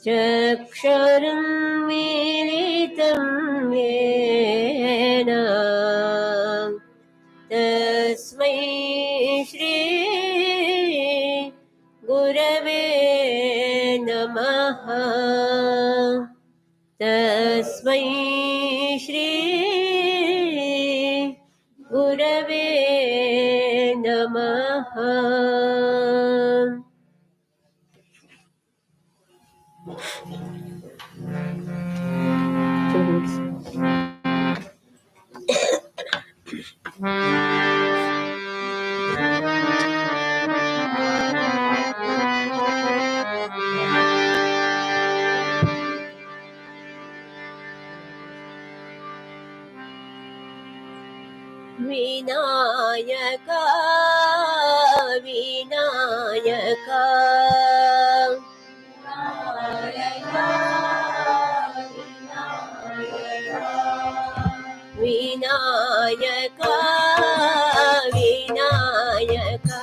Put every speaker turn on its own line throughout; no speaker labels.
चक्षुरुन्मीलितं येन तस्मै श्री गुरवे नमः। तस्मै श्री गुरवे नमः। विनायका विनायका विनायका विनायका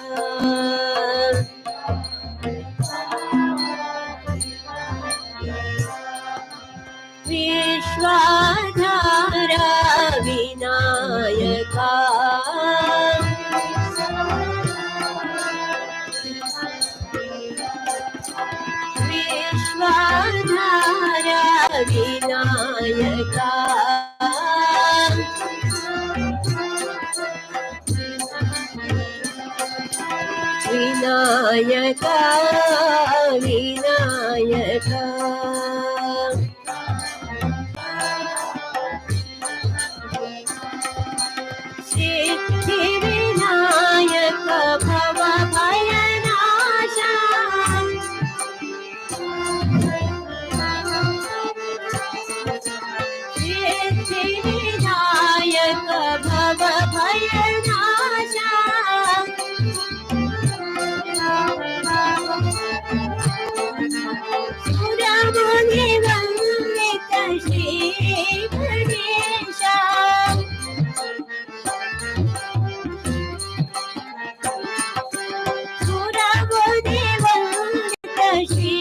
विश्वाधारा विनायका विश्वाधारा विनायका विनायका विनायका सिद्धिविनायक भवभयनाशा सिद्धिविनायक भवभयनाशा सुरमुनिवन्दित श्री गणेशा सुरमुनिवन्दित श्री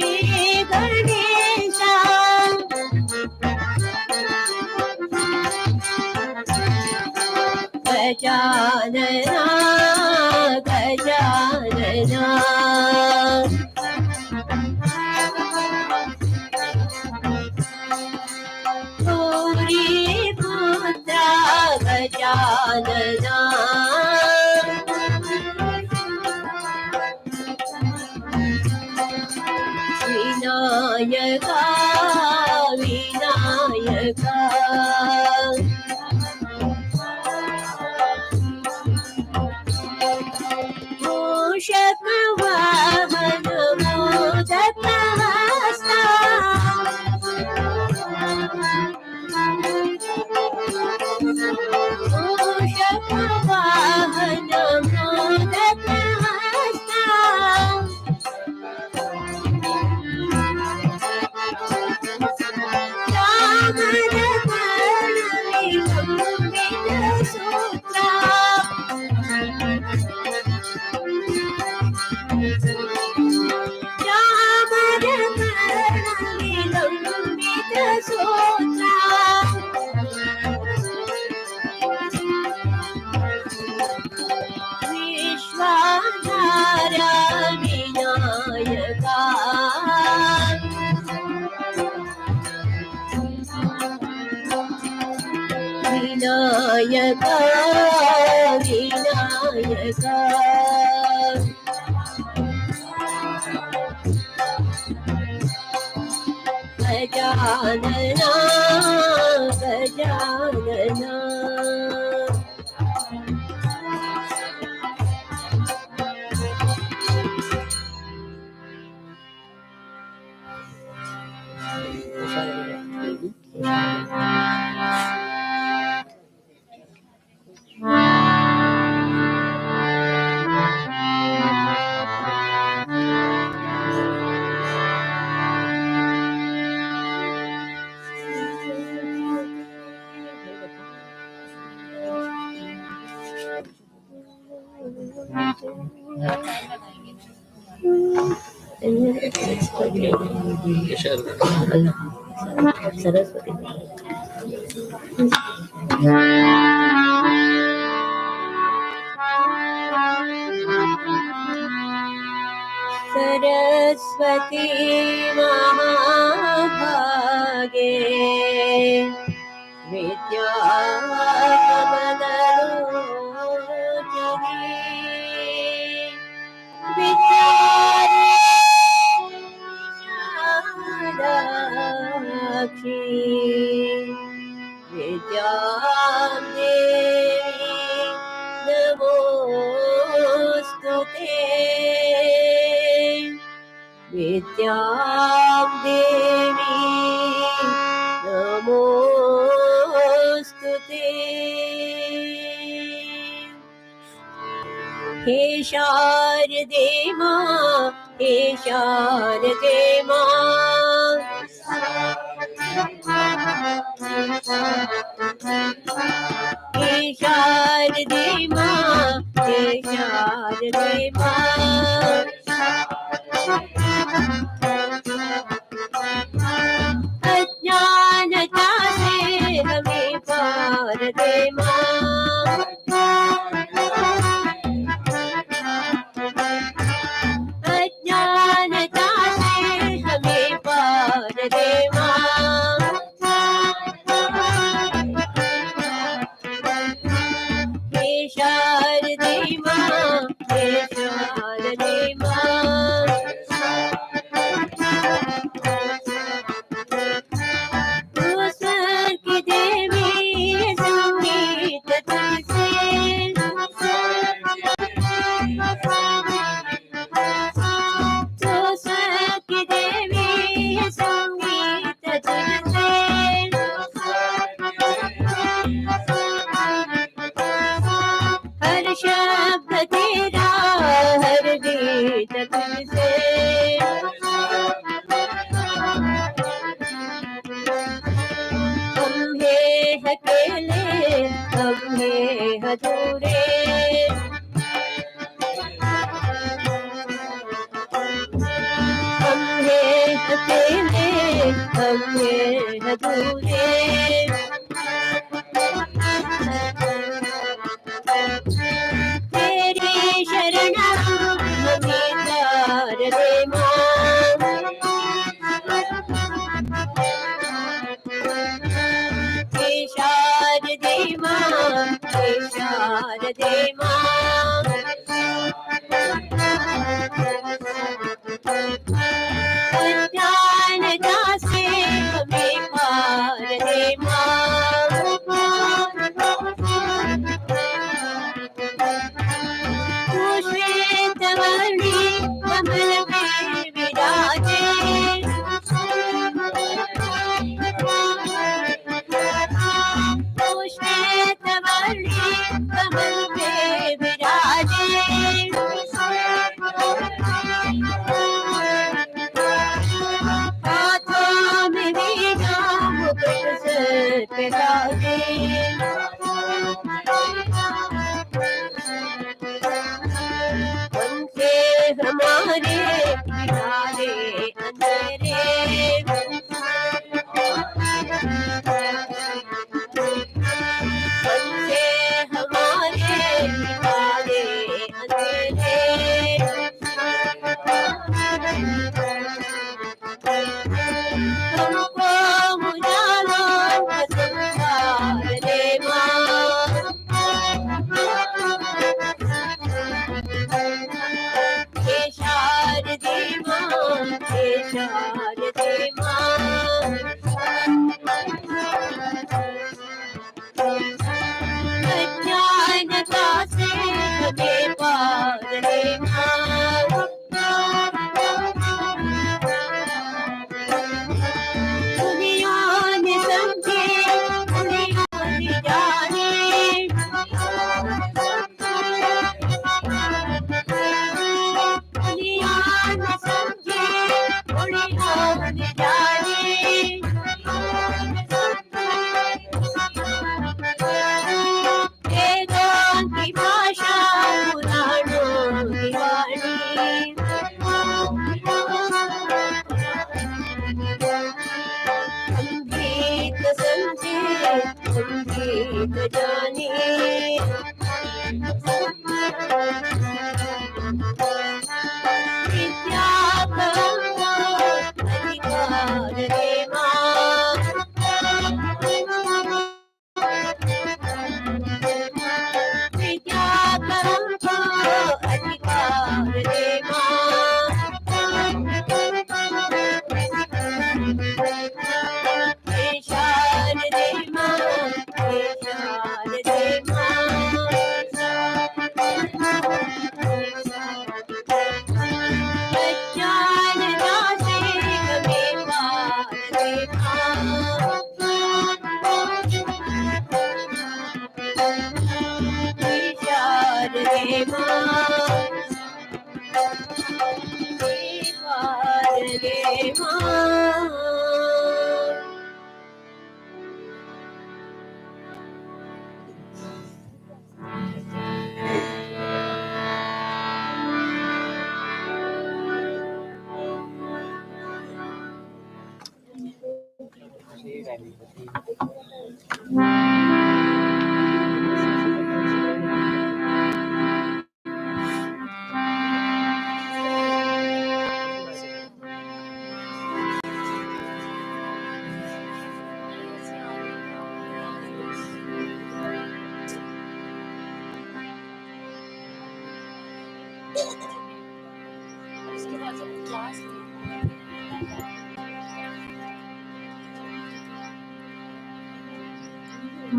गणेशा गजानना गजानना गौरीपुत्र गजानना विनायका विनायका मूषकवाहन मोदकहस्ता मूषकवाहन मोदकहस्ता चामरकर्णविलम्बितसूत्रा चामरकर्णविलम्बितसूत्रा विश्वाधारा विनायका विनायका विनायका गजानना गजानना सरस्वती सरस्वती महाभागे विद्यावदलोचने विद्यादाक्षी विद्यां देवी नमोस्तुते विद्यां देवी नमोस्तुते हे शारदे मां हे शारदे मां हे शारदे मां हे शारदे मां अज्ञानता से हमें पार दे मां अज्ञानता से हमें पार दे मां हे शारदे मां हे शारदे मां तू स्वर्ग की देवी संगीत तुझसे तू स्वर्ग की देवी संगीत तुझसे हर शब्द तेरा हर गीत तुझसे हम हैं अकेले हम हैं अधूरे हम हैं अकेले हम हैं अधूरे तेरी शरण हमें तार दे मां हे शारदे मां हे शारदे मां अज्ञानता से हमें पार दे मां तू श्वेतवर्णी कमल पे विराजे तू श्वेतवर्णी कमल पे विराजे हाथों में वीणा मुकुट सर पे ताजे उनसे हमारे पिटारे अंधेरे उनसे हमारे पिटारे अंधेरे हमको उजालों का संसार दे मां हे शारदे मां हे शारदे मां अज्ञानता से हमें पार दे मां दुनिया ने समझे दुनिया ने जाने दुनिया ने समझे दुनिया ने जाने वेदों की भाषा पुराणों की वाणी जाने विद्या का अधिकार दे माँ विद्या का अधिकार दे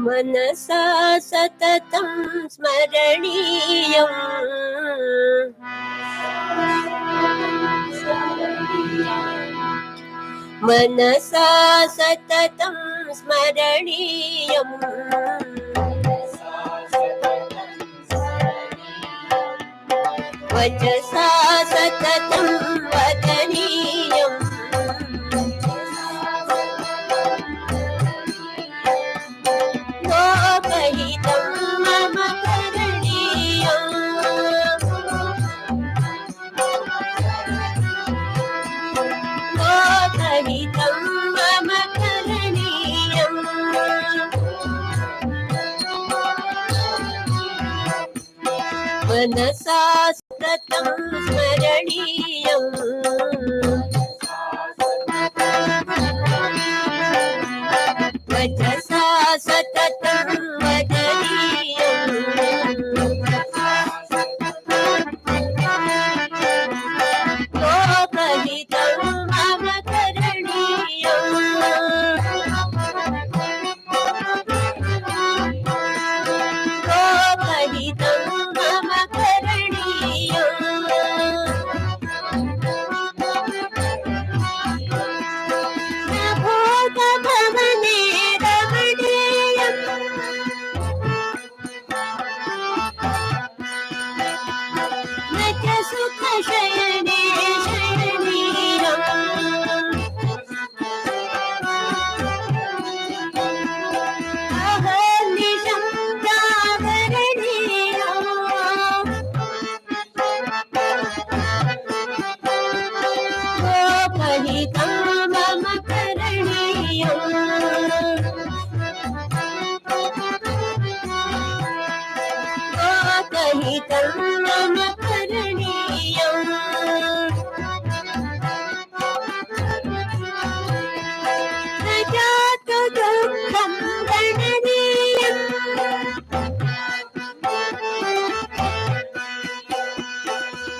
मनसा सततं स्मरणीयम् मनसा सततं स्मरणीयम् वचसा सततं वदनीयम् लोकहितं मम करणीयम् लोकहितं मम करणीयम् मनसा सततं स्मरणीयम् वचसा सततं वदनीयम् लोकहितं मम करणीयम् लोकहितं मम करणीयम् न भूतभवने रमणीयम् न च सुखशयने शयनीयम् अहर्निशं जागरणीयम् लोकहितं मम करणीयम् लोकहितं मम करणीयम् न जातु दुःखं गणनीयम्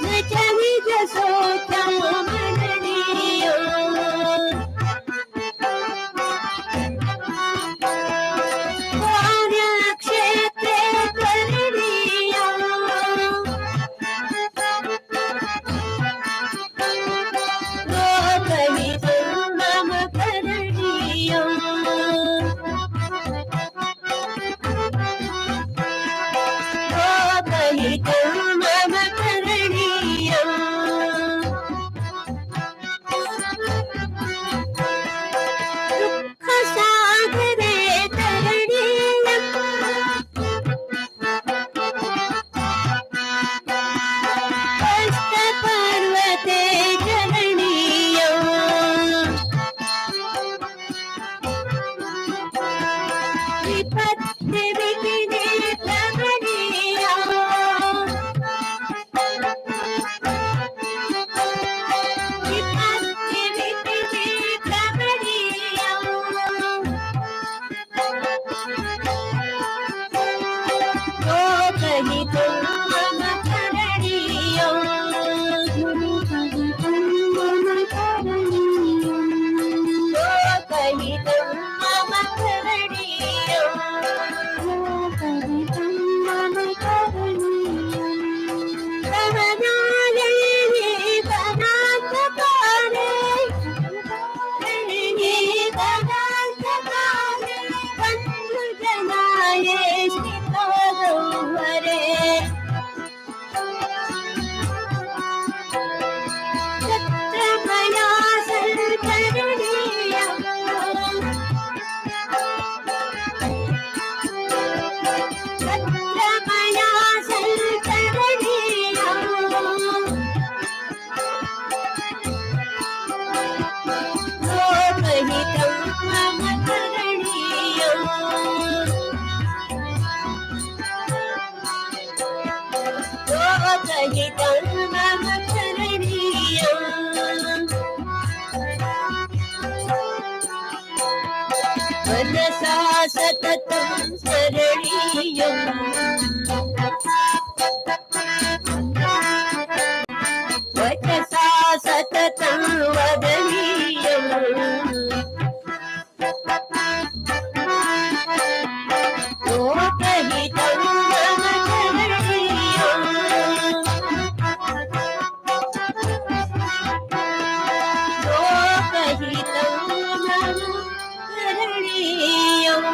न च निजशोचं मननीयम् कार्यक्षेत्रे करणीयम् लोकहितं मम करणीयम् लोकहितं मम करणीयम् दुःखसागरे तरणीयम् कष्टपर्वते चरणीयम् विपत्तिविनाशकारणीयम् मनसा सततं स्मरणीयम् वचसा सततं वदनीयम् लोकहितं मम करणीयम् लोकहितं मम करणीयम्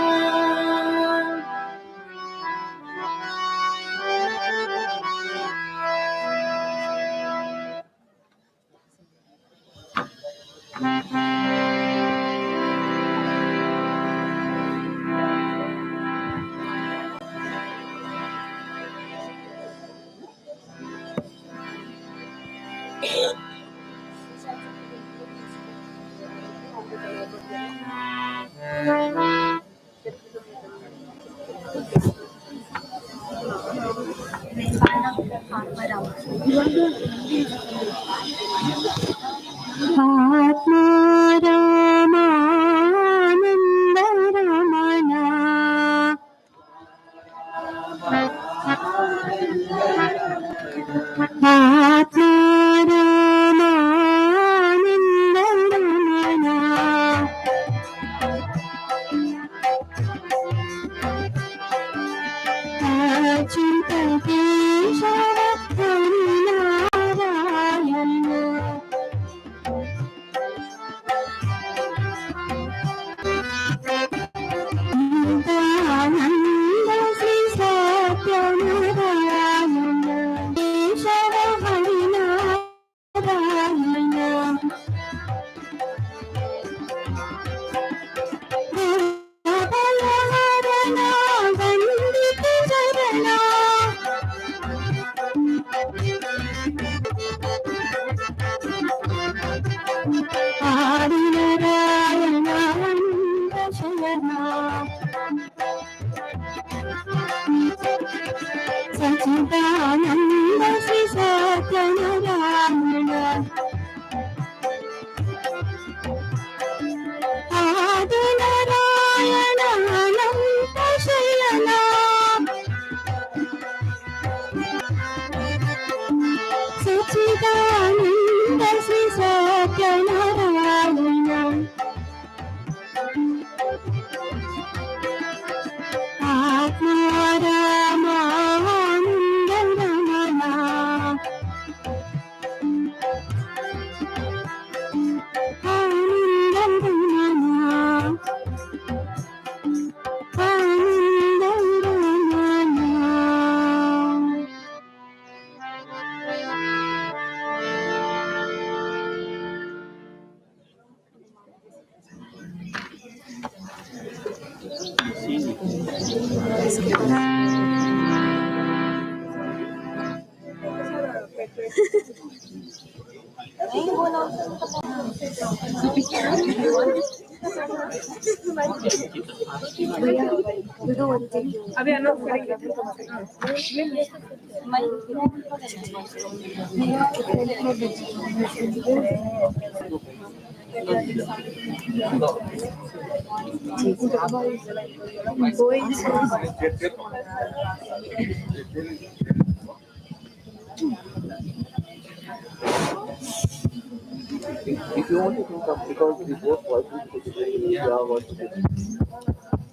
If you want to think of because we both voices physically, yeah, what to do?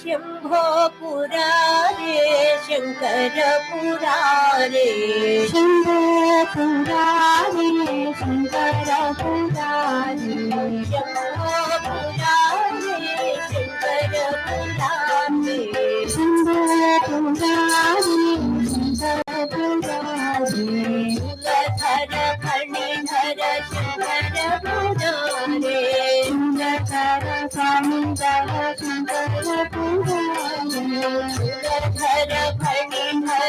Shambho पुरारे Shankar पुरारे Shambho पुरारे Shankar पुरारे Shambho पुरारे Shankar पुरारे Shambho पुरारे Shankar पुरारे मूलधर फणिधर Shankar पुरारे मूलधर फणिधर Shankar पुरारे मूलधर फणिधर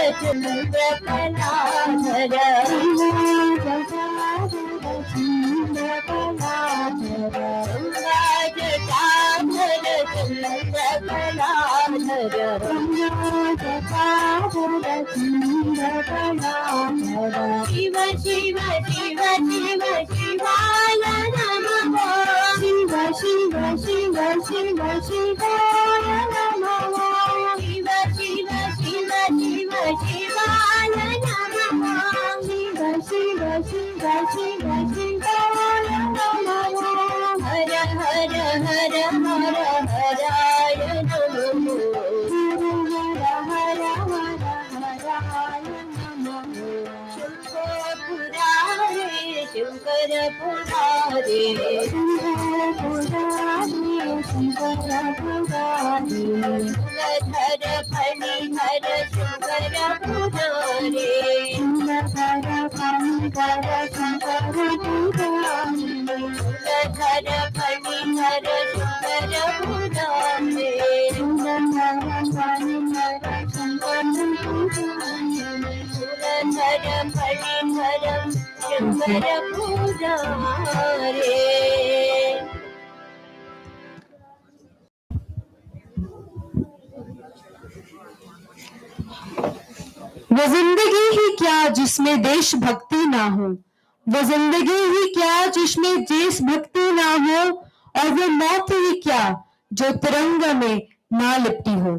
Shiv Shiv Shiv Shiv शिवाय नमः शिव शिव शिव शिव शिवाय नमः शिव शिव शिव शिव शिवाय नमः शिव शिव शिव शिव शिवाय नमः हर हर हर हर हराय नमः हर हर हराय नमः शंकर पुरारे शंकर पुरारे शंकर पुरारे धर फणिधर शंकर पुरारे धर फणिधर शंकर पुरारे धर फणिधर शंकर पुरारे धर फणिधर शंकर पुरारे शंकर पुरारे
वो जिंदगी ही क्या जिसमें देशभक्ति ना हो, वो जिंदगी ही क्या जिसमें देशभक्ति ना हो, और वो मौत ही क्या जो तिरंगा में ना लिपटी हो.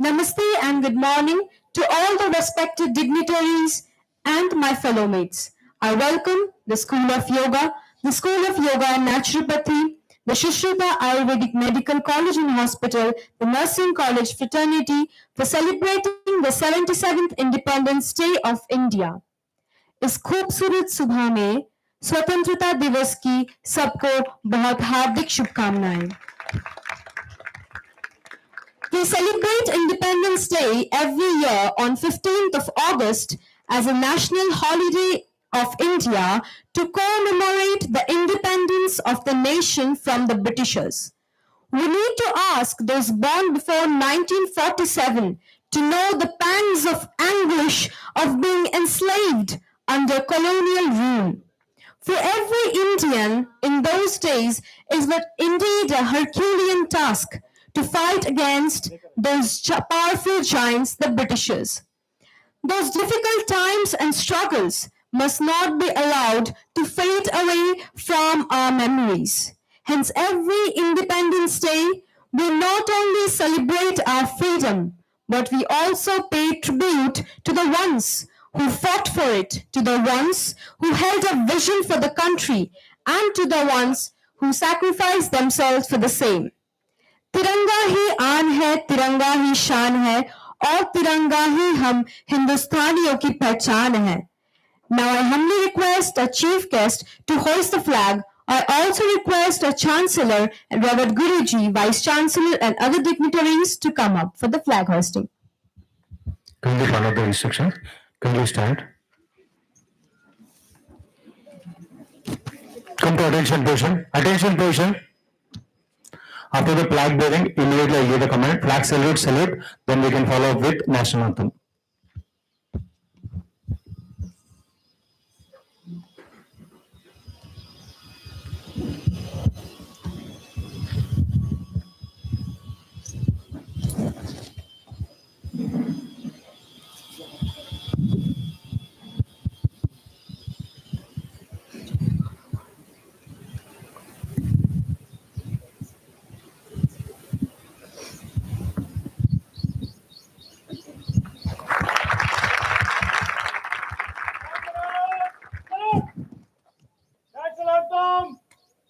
Namaste and good morning to all the respected dignitaries and my fellow mates. I welcome the School of Yoga, the School of Yoga and Naturopathy, the Shishrita Ayurvedic Medical College and Hospital, the Nursing College Fraternity for celebrating the 77th Independence Day of India. इस खूबसूरत सुबह में स्वतंत्रता दिवस की सबको बहुत हार्दिक शुभकामनाएं. We celebrate Independence Day every year on 15th of August as a national holiday of India to commemorate the independence of the nation from the Britishers. We need to ask those born before 1947 to know the pangs of anguish of being enslaved under colonial rule. For every Indian in those days is but indeed a Herculean task to fight against those powerful giants, the Britishers. Those difficult times and struggles must not be allowed to fade away from our memories. Hence, every Independence Day, we not only celebrate our freedom, but we also pay tribute to the ones who fought for it, to the ones who held a vision for the country, and to the ones who sacrificed themselves for the same. तिरंगा ही आन है, तिरंगा ही शान है, और तिरंगा ही हम हिंदुस्तानियों की पहचान है. Now I humbly request our chief guest to hoist the flag. I also request our Chancellor and Reverend Guruji, Vice Chancellor and other dignitaries to come up for the flag hoisting.
Kindly follow the instructions. Kindly stand. Come to attention position. Attention position. After the flag bearing, immediately I give the command, flag salute, salute, then we can follow up with national anthem.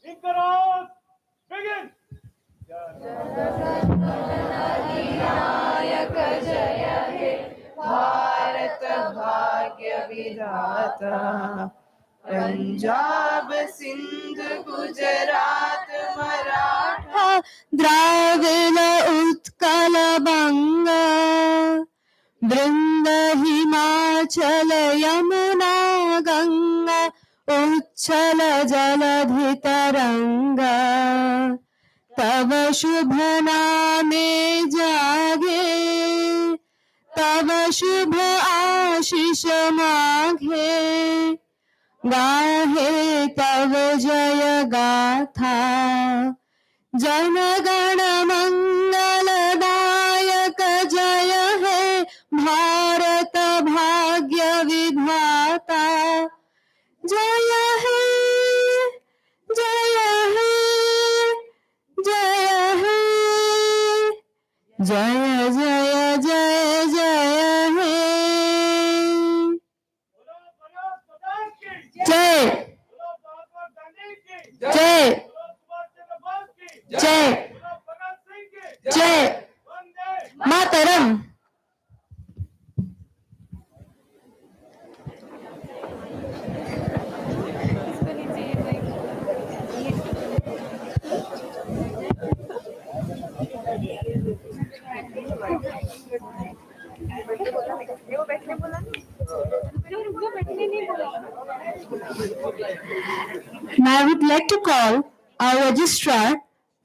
Inaugural, begin.
नायक जय हे भारत भाग्य विधाता पंजाब सिंध गुजरात मराठा
द्राविड उत्कल बंगा वृंद हिमाचल यमुना गंगा उच्छल जलधि तरंगा तव शुभ नामे जागे तव शुभ आशीष माघे गाहे तव जय गाथा जन गण मंगलदायक जय हे भारत भाग्य विधाता जय हे जय हे जय हे जय जय जय जय हे जय जय जय जय मातरम। Now I would like to call our registrar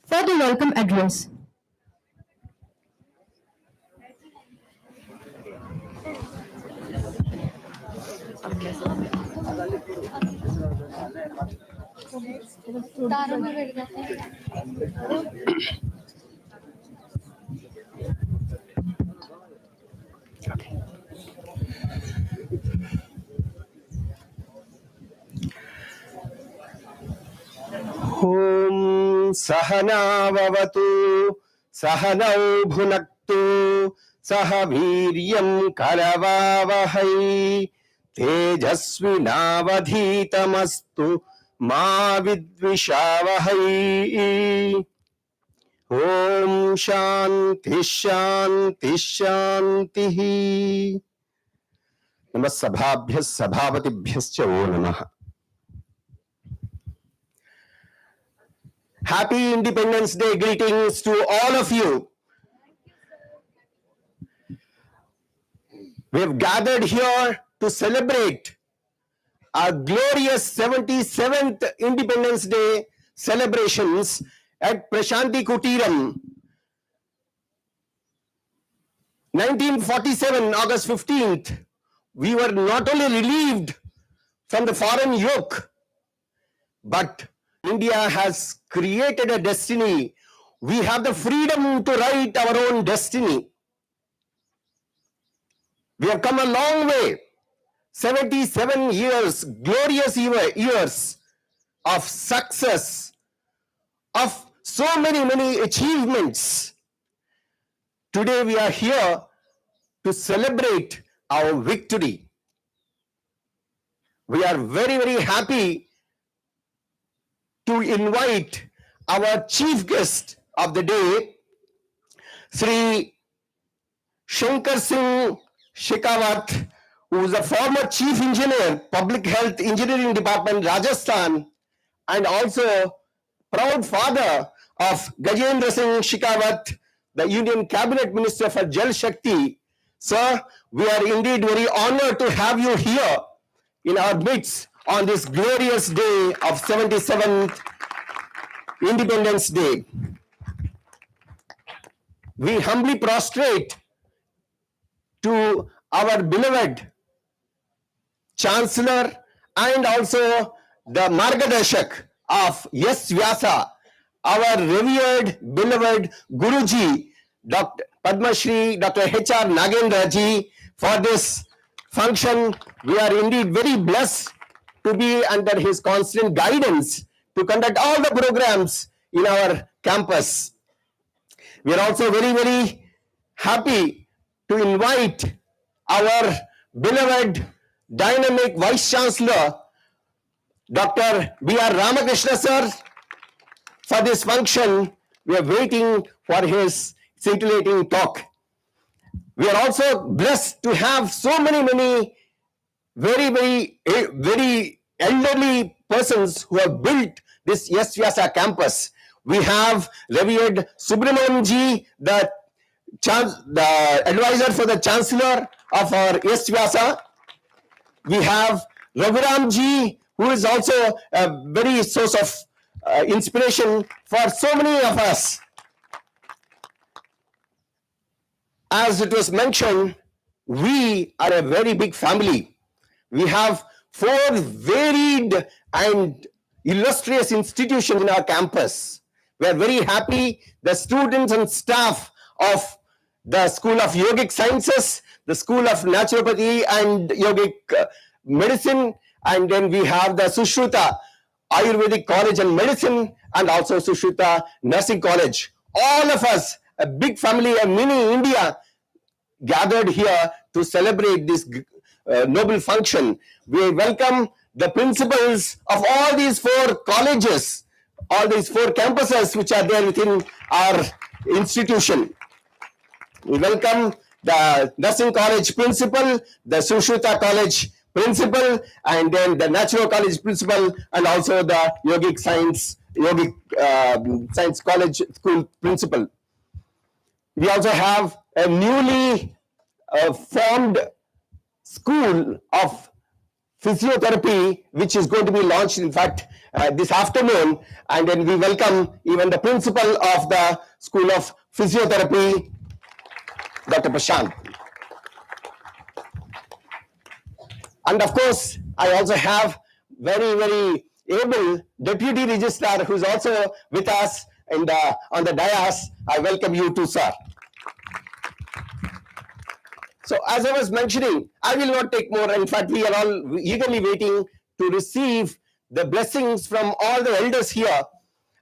for the welcome address.
ॐ सहनाववतु सहनौ भुनक्तु सह वीर्यं करवावहै तेजस्विनावधीतमस्तु मा विद्विषावहै। ॐ शान्ति शान्ति शान्तिः। नमः सभाभ्यः सभापतिभ्यश्च वो नमः। Happy Independence Day greetings to all of you. We have gathered here to celebrate our glorious 77th Independence Day celebrations at Prashanti Kutiram. 1947, August 15th, we were not only relieved from the foreign yoke, but India has created a destiny. We have the freedom to write our own destiny. We have come a long way. 77 years, glorious years of success, of so many achievements. Today we are here to celebrate our victory. We are very happy to invite our chief guest of the day, Sri Shankar Singh Shekhawat, who is a former chief engineer, Public Health Engineering Department, Rajasthan, and also proud father of Gajendra Singh Shekhawat, the Union Cabinet Minister for Jal Shakti. Sir, we are indeed very honored to have you here in our midst on this glorious day of 77th Independence Day. We humbly prostrate to our beloved Chancellor and also the Margadashak of S-VYASA, our revered, beloved Guruji, Dr. Padma Shri, Dr. H.R. Nagendra ji, for this function. We are indeed very blessed to be under his constant guidance to conduct all the programs in our campus. We are also very happy to invite our beloved dynamic Vice Chancellor, Dr. B.R. Ramakrishna sir, for this function. We are waiting for his scintillating talk. We are also blessed to have so many very elderly persons who have built this S-VYASA campus. We have revered Subramaniam ji, the advisor for the Chancellor of our S-VYASA. We have Raghuram ji, who is also a very source of inspiration for so many of us. As it was mentioned, we are a very big family. We have 4 varied and illustrious institutions in our campus. We are very happy the students and staff of the School of Yogic Sciences, the School of Naturopathy and Yogic Medicine, and then we have the Sushruta Ayurvedic College and Medicine, and also Sushruta Nursing College. All of us, a big family, a mini India, gathered here to celebrate this noble function. We welcome the principals of all these 4 colleges, all these 4 campuses which are there within our institution. We welcome the Nursing College principal, the Sushruta College principal, and then the Natural College principal, and also the Yogic Science College School principal. We also have a newly formed school of physiotherapy, which is going to be launched, in fact, this afternoon. And then we welcome even the principal of the School of Physiotherapy, Dr. Prashant. And of course, I also have very able Deputy Registrar who's also with us on the dais. I welcome you too, sir. So as I was mentioning, I will not take more. In fact, we are all eagerly waiting to receive the blessings from all the elders here.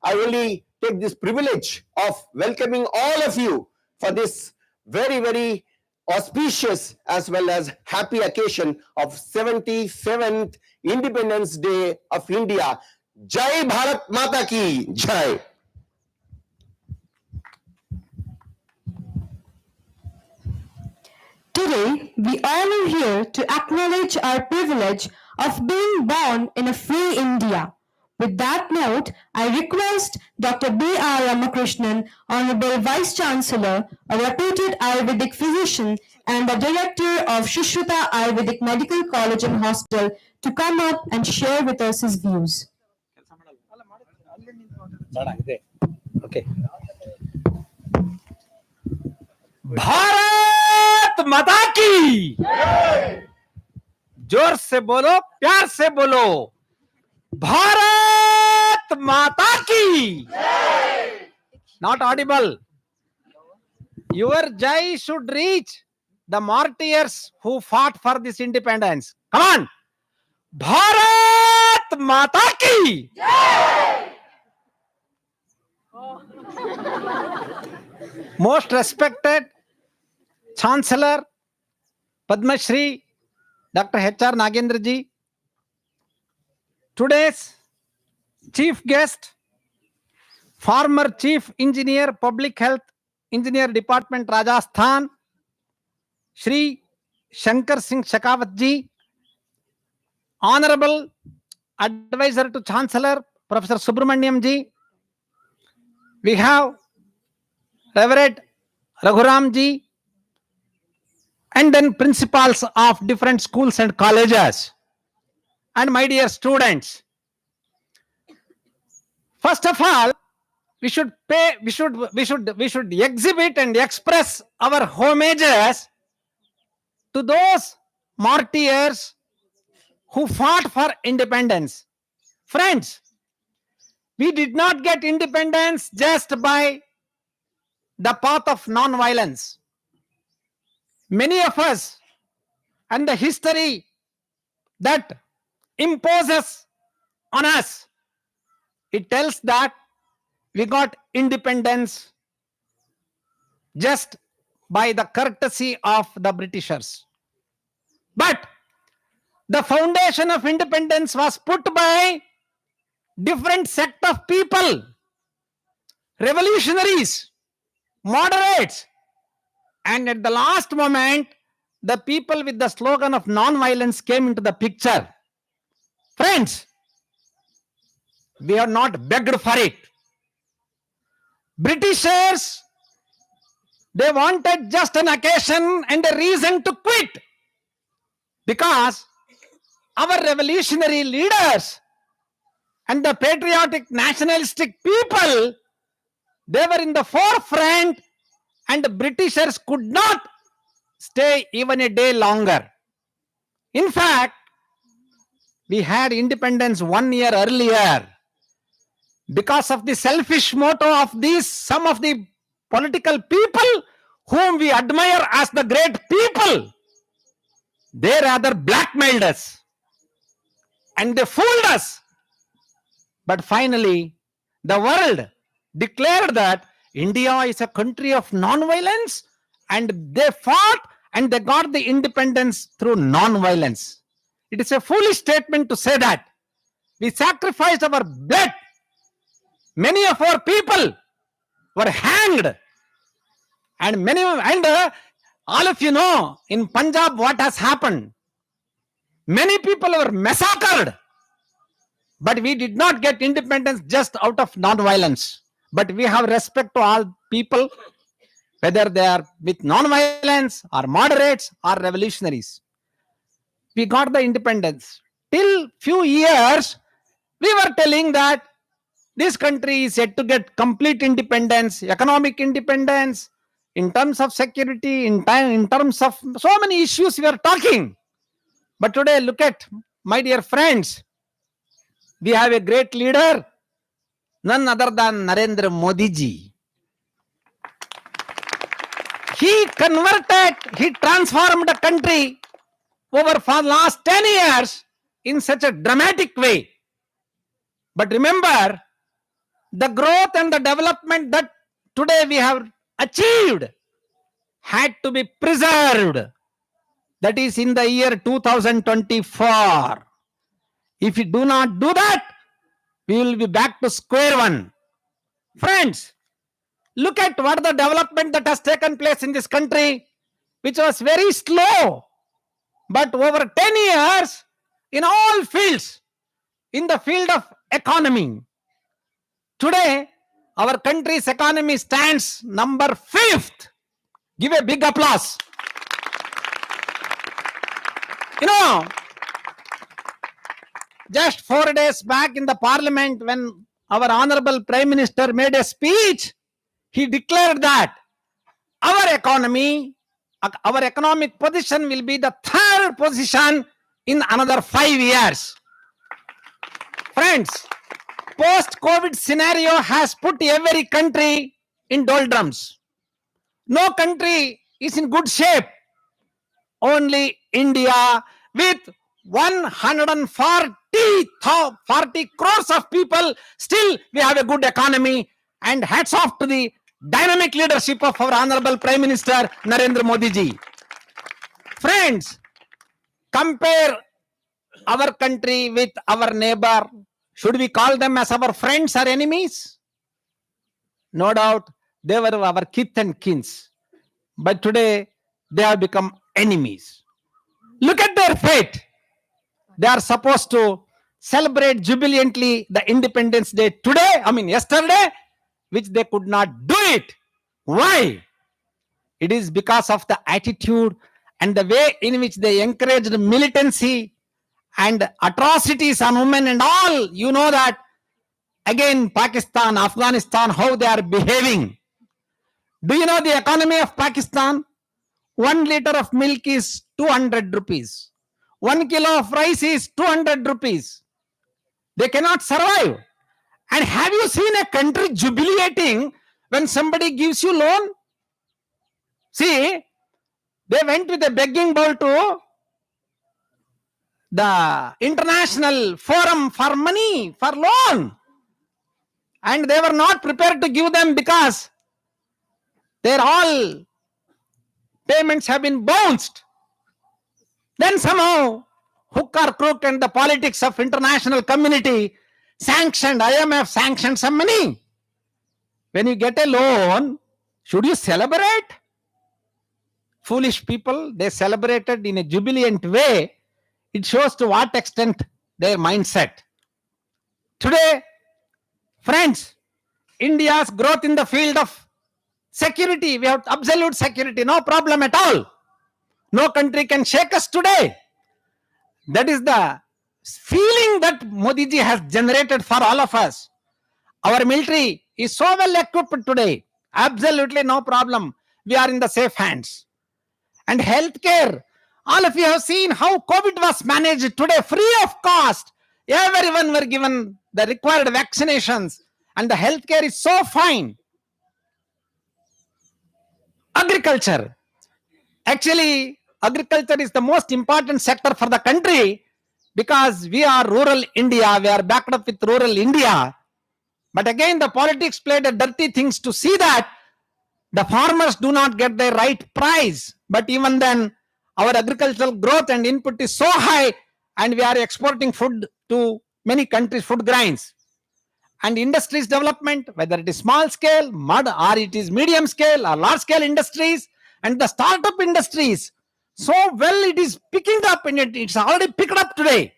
I only take this privilege of welcoming all of you for this very auspicious as well as happy occasion of 77th Independence Day of India. Jai Bharat Mata Ki Jai.
Today, we all are here to acknowledge our privilege of being born in a free India. With that note, I request Dr. B.R. Ramakrishnan, Honorable Vice Chancellor, a reputed Ayurvedic physician and the Director of Sushruta Ayurvedic Medical College and Hospital, to come up and share with us his views.
Okay. Bharat माता की जोर से बोलो, प्यार से बोलो, भारत माता की. Not audible. Your jai should reach the martyrs who fought for this independence. Come on. Bharat माता की. Most respected Chancellor, Padma Shri, Dr. H.R. Nagendra ji, today's chief guest, former Chief Engineer, Public Health Engineer Department, Rajasthan, Shri Shankar Singh Shekhawat ji, Honorable Advisor to Chancellor, Professor Subramaniam ji, we have Reverend Raghuram ji, and then principals of different schools and colleges, and my dear students. First of all, we should exhibit and express our homages to those martyrs who fought for independence. Friends, we did not get independence just by the path of non-violence. Many of us, and the history that imposes on us, it tells that we got independence just by the courtesy of the Britishers. But the foundation of independence was put by different sect of people, revolutionaries, moderates, and at the last moment, the people with the slogan of non-violence came into the picture. Friends, we are not begged for it. Britishers, they wanted just an occasion and a reason to quit, because our revolutionary leaders and the patriotic nationalistic people, they were in the forefront, and the Britishers could not stay even a day longer. In fact, we had independence 1 year earlier. Because of the selfish motto of these, some of the political people whom we admire as the great people, they rather blackmailed us and they fooled us. But finally, the world declared that India is a country of non-violence, and they fought and they got the independence through non-violence. It is a foolish statement to say that. We sacrificed our blood. Many of our people were hanged, and all of you know in Punjab what has happened. Many people were massacred, but we did not get independence just out of non-violence. But we have respect to all people, whether they are with non-violence or moderates or revolutionaries. We got the independence. Till few years, we were telling that this country is yet to get complete independence, economic independence, in terms of security, in terms of so many issues we are talking. But today, look at, my dear friends, we have a great leader, none other than Narendra Modi ji. He transformed the country over for the last 10 years in such a dramatic way. But remember, the growth and the development that today we have achieved had to be preserved. That is in the year 2024. If we do not do that, we will be back to square one. Friends, look at what the development that has taken place in this country, which was very slow. But over 10 years, in all fields, in the field of economy, today, our country's economy stands number 5th. Give a big applause. You know, just 4 days back in the parliament, when our honorable Prime Minister made a speech, he declared that our economic position will be the 3rd position in another 5 years. Friends, post-COVID scenario has put every country in doldrums. No country is in good shape. Only India, with 140 crores of people, still we have a good economy. And hats off to the dynamic leadership of our Honorable Prime Minister Narendra Modi ji. Friends, compare our country with our neighbor. Should we call them as our friends or enemies? No doubt, they were our kith and kins. But today, they have become enemies. Look at their fate. They are supposed to celebrate jubilantly the Independence Day today, yesterday, which they could not do it. Why? It is because of the attitude and the way in which they encouraged militancy and atrocities on women and all. You know that, again, Pakistan, Afghanistan, how they are behaving. Do you know the economy of Pakistan? 1 liter of milk is 200 rupees. 1 kilo of rice is 200 rupees. They cannot survive. And have you seen a country jubilating when somebody gives you loan? See, they went with a begging bowl to the international forum for money, for loan. And they were not prepared to give them because their all payments have been bounced. Then somehow, hook or crook and the politics of international community sanctioned, IMF sanctioned some money. When you get a loan, should you celebrate? Foolish people, they celebrated in a jubilant way. It shows to what extent their mindset. Today, friends, India's growth in the field of security, we have absolute security, no problem at all. No country can shake us today. That is the feeling that Modi ji has generated for all of us. Our military is so well equipped today. Absolutely no problem. We are in the safe hands. And healthcare, all of you have seen how COVID was managed today, free of cost. Everyone were given the required vaccinations, and the healthcare is so fine. Agriculture. Actually, agriculture is the most important sector for the country because we are rural India. We are backed up with rural India. But again, the politics played a dirty things to see that the farmers do not get the right price. But even then, our agricultural growth and input is so high, and we are exporting food to many countries, food grains. And industries development, whether it is small scale, mud, or it is medium scale or large scale industries, and the startup industries, so well it is picking up, and it's already picked up today.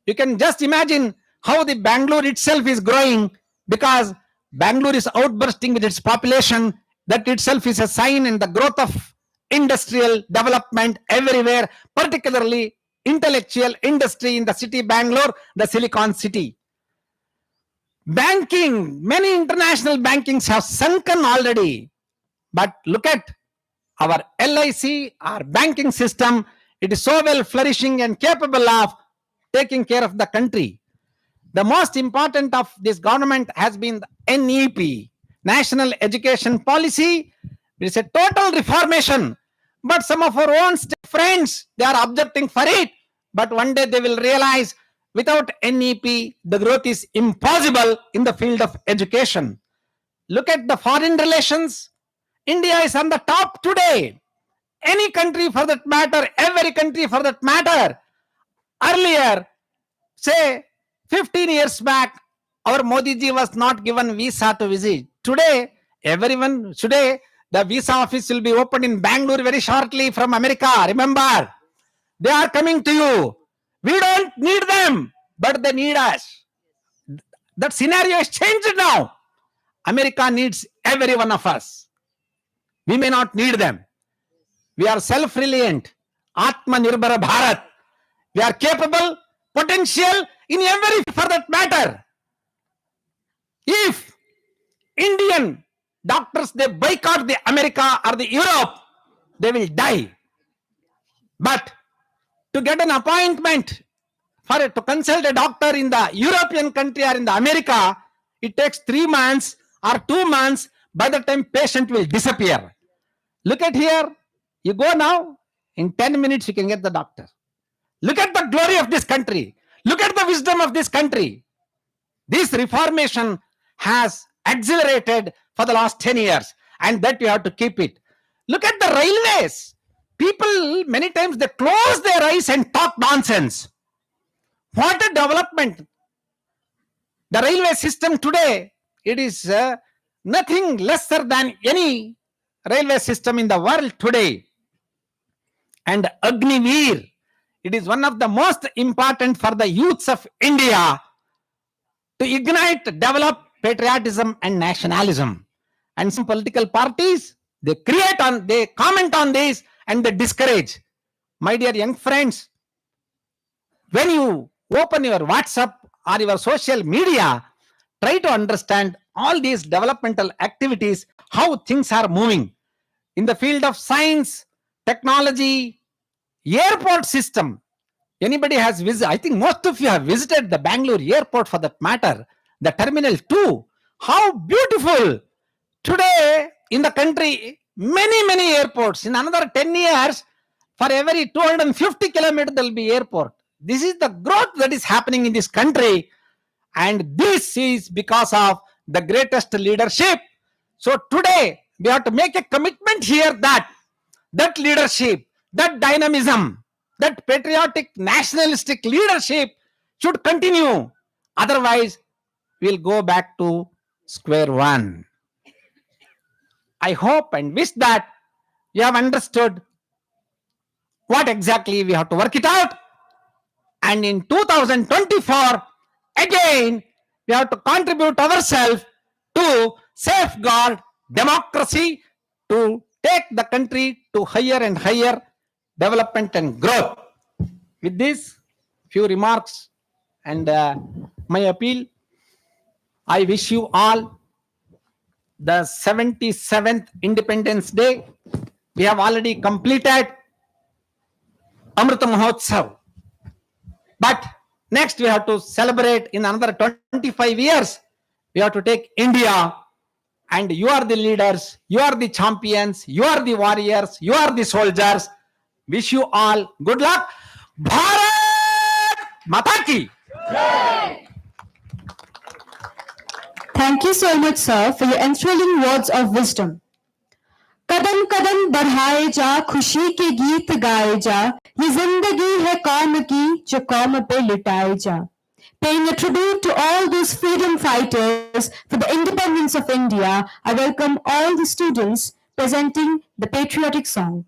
You can just imagine how the Bangalore itself is growing, because Bangalore is outbursting with its population. That itself is a sign in the growth of industrial development everywhere, particularly intellectual industry in the city Bangalore, the Silicon City. Banking, many international bankings have sunken already. But look at our LIC, our banking system. It is so well flourishing and capable of taking care of the country. The most important of this government has been the NEP, National Education Policy. It is a total reformation. But some of our own friends, they are objecting for it. But one day they will realize without NEP, the growth is impossible in the field of education. Look at the foreign relations. India is on the top today. Any country for that matter, every country for that matter. Earlier, say 15 years back, our Modi ji was not given visa to visit. Today, the visa office will be opened in Bangalore very shortly from America. Remember, they are coming to you. We don't need them, but they need us. That scenario has changed now. America needs every one of us. We may not need them. We are self-reliant. Atma Nirbhara Bharat. We are capable, potential in every for that matter. If Indian doctors, they boycott the America or the Europe, they will die. But to get an appointment to consult a doctor in the European country or in the America, it takes 3 months or 2 months. By the time patient will disappear. Look at here. You go now, in 10 minutes you can get the doctor. Look at the glory of this country. Look at the wisdom of this country. This reformation has accelerated for the last 10 years, and that you have to keep it. Look at the railways. People, many times they close their eyes and talk nonsense. What a development. The railway system today, it is nothing lesser than any railway system in the world today. And Agniveer, it is one of the most important for the youths of India to ignite, develop patriotism and nationalism. And some political parties, they comment on this and they discourage. My dear young friends, when you open your WhatsApp or your social media, try to understand all these developmental activities, how things are moving. In the field of science, technology, airport system. Anybody has visited? I think most of you have visited the Bangalore airport for that matter. The Terminal 2. How beautiful. Today in the country, many airports. In another 10 years, for every 250 kilometers, there will be airport. This is the growth that is happening in this country. And this is because of the greatest leadership. So today, we have to make a commitment here that leadership, that dynamism, that patriotic, nationalistic leadership should continue. Otherwise, we'll go back to square one. I hope and wish that you have understood what exactly we have to work it out. And in 2024, again, we have to contribute ourselves to safeguard democracy, to take the country to higher and higher development and growth. With this few remarks and my appeal, I wish you all the 77th Independence Day We have already completed Amrita Mahotsav. But next we have to celebrate in another 25 years. We have to take India, and you are the leaders, you are the champions, you are the warriors, you are the soldiers. Wish you all good luck. Bharat Mata ki.
Thank you so much, sir, for your enthralling words of wisdom. कदम कदम बढ़ाए जा, खुशी के गीत गाए जा, ये जिंदगी है कौम की जो कौम पे लुटाए जा. Paying a tribute to all those freedom fighters for the independence of India, I welcome all the students presenting the patriotic song.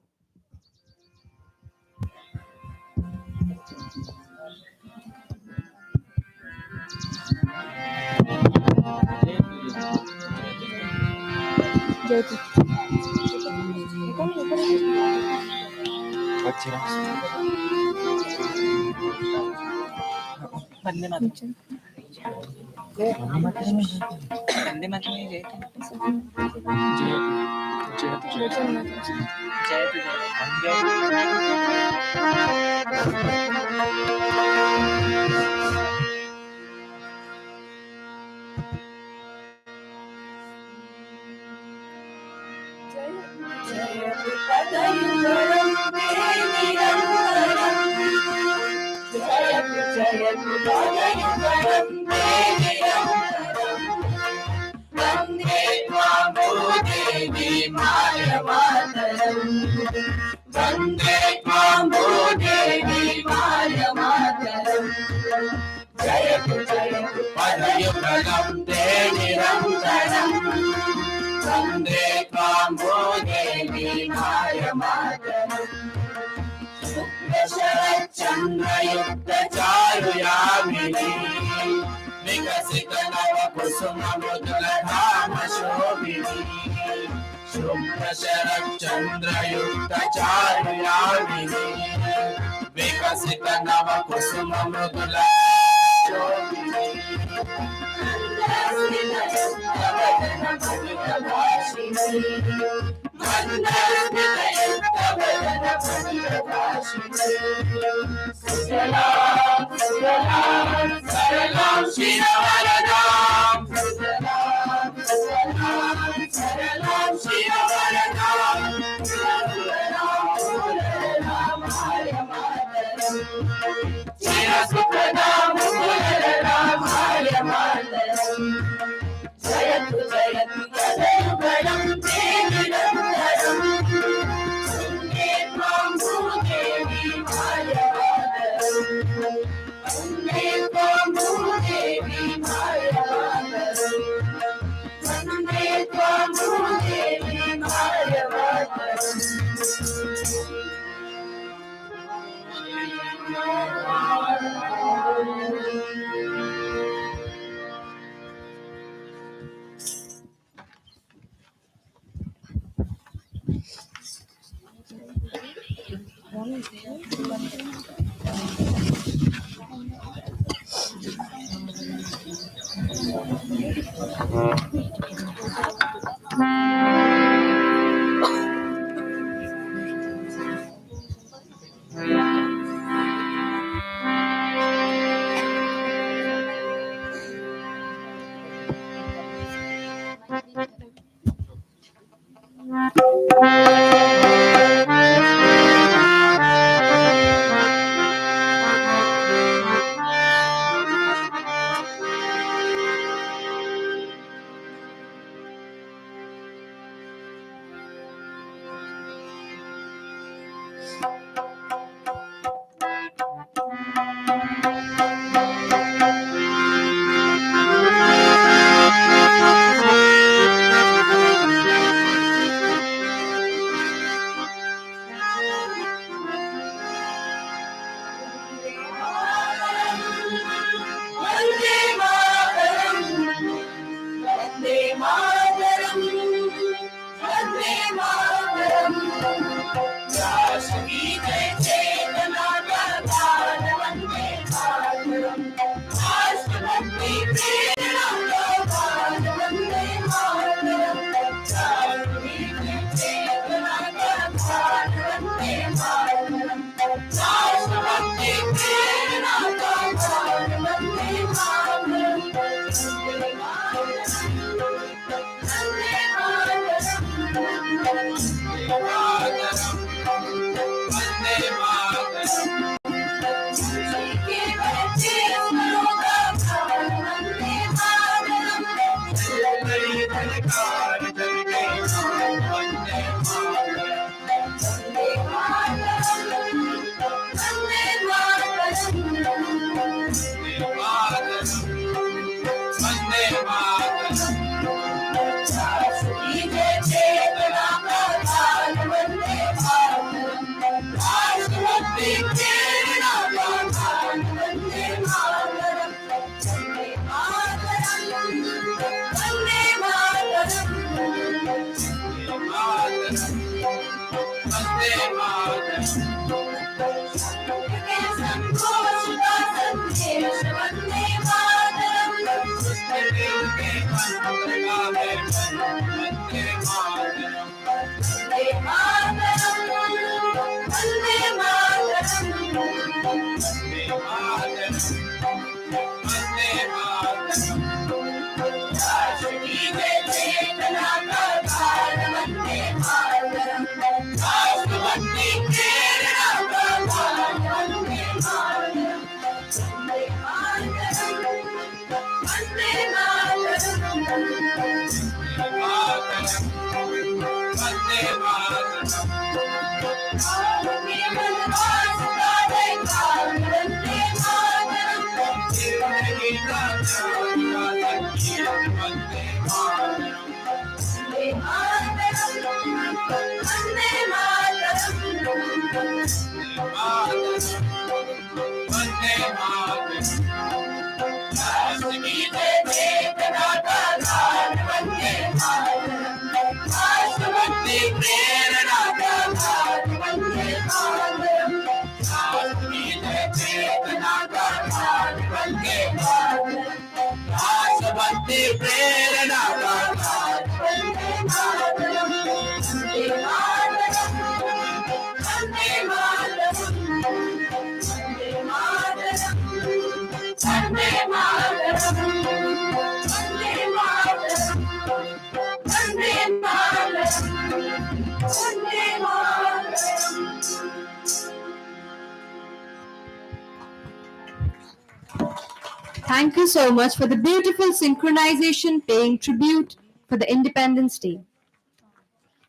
Thank you so much for the beautiful synchronization paying tribute for the Independence Day.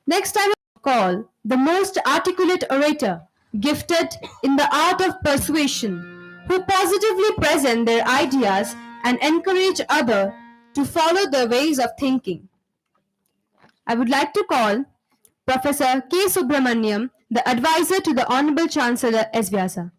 Next, I will call the most articulate orator, gifted in the art of persuasion, who positively present their ideas and encourage others to follow their ways of thinking. I would like to call Professor K. Subramaniam, the advisor to the Honorable Chancellor S-VYASA.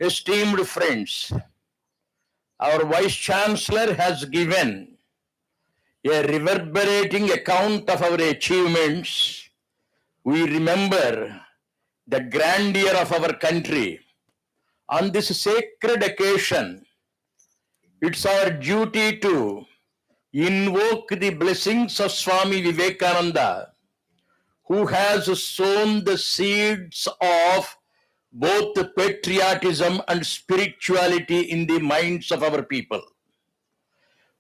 Esteemed friends, our Vice Chancellor has given a reverberating account of our achievements. We remember the grandeur of our country. On this sacred occasion, it's our duty to invoke the blessings of Swami Vivekananda, who has sown the seeds of both patriotism and spirituality in the minds of our people.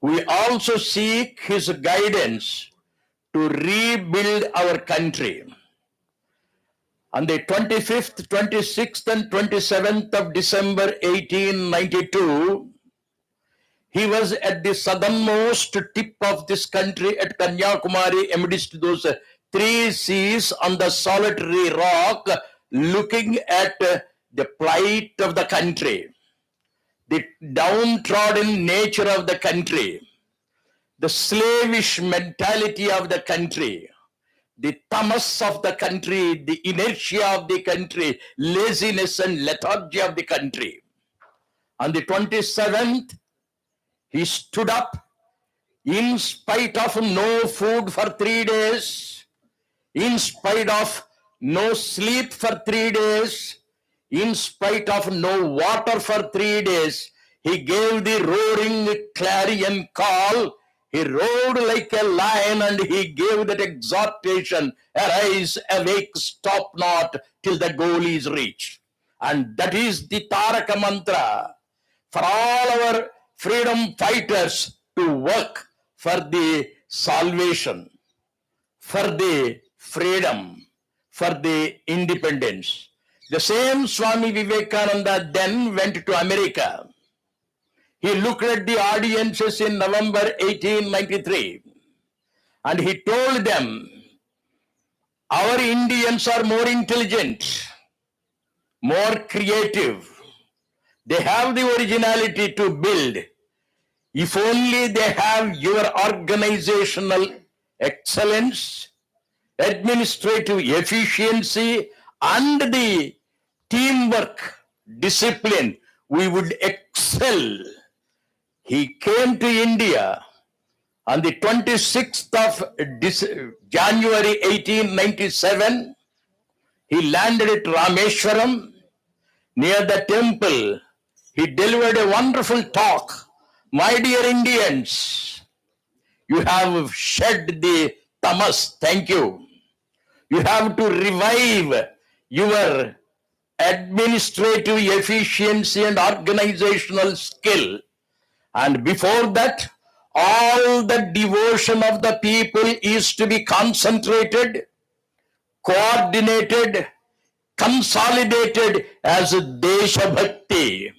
We also seek his guidance to rebuild our country. On the 25th, 26th, and 27th of December 1892, he was at the southernmost tip of this country at Kanyakumari, amidst those three seas on the solitary rock, looking at the plight of the country, the downtrodden nature of the country, the slavish mentality of the country, the tamas of the country, the inertia of the country, laziness and lethargy of the country. On the 27th, he stood up in spite of no food for 3 days, in spite of no sleep for 3 days, in spite of no water for 3 days. He gave the roaring clarion call. He roared like a lion and he gave that exhortation, arise, awake, stop not till the goal is reached. And that is the Taraka mantra for all our freedom fighters to work for the salvation, for the freedom, for the independence. The same Swami Vivekananda then went to America. He looked at the audiences in November 1893 and he told them, our Indians are more intelligent, more creative. They have the originality to build If only they have your organizational excellence, administrative efficiency, and the teamwork discipline, we would excel. He came to India on the 26th of January 1897. He landed at Rameshwaram near the temple. He delivered a wonderful talk. My dear Indians, you have shed the tamas. Thank you. You have to revive your administrative efficiency and organizational skill. And before that, all the devotion of the people is to be concentrated, coordinated, consolidated as Desha Bhakti.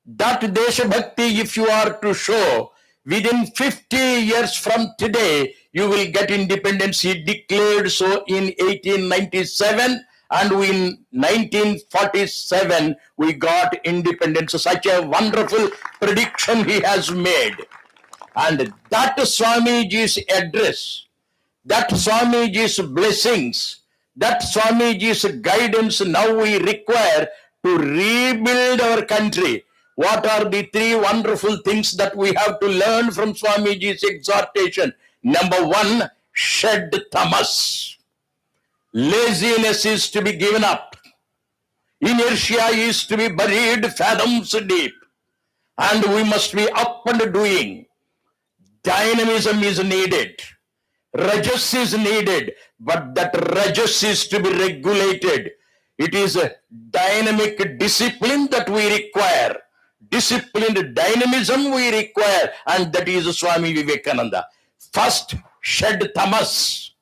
That Desha Bhakti, if you are to show, within 50 years from today, you will get independence. He declared so in 1897, and in 1947, we got independence. Such a wonderful prediction he has made. And that Swamiji's address, that Swamiji's blessings, that Swamiji's guidance now we require to rebuild our country. What are the three wonderful things that we have to learn from Swamiji's exhortation? Number one, shed tamas. Laziness is to be given up. Inertia is to be buried fathoms deep. And we must be up and doing. Dynamism is needed. Rajas is needed, but that rajas is to be regulated. It is a dynamic discipline that we require. Disciplined dynamism we require, and that is Swami Vivekananda. First, shed tamas.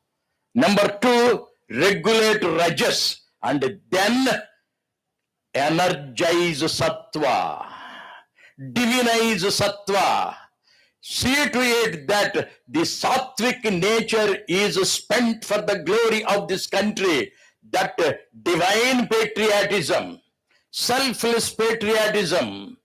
Number two, regulate rajas. And then energize sattva. Divinize sattva. See to it that the sattvic nature is spent for the glory of this country. That divine patriotism, selfless patriotism,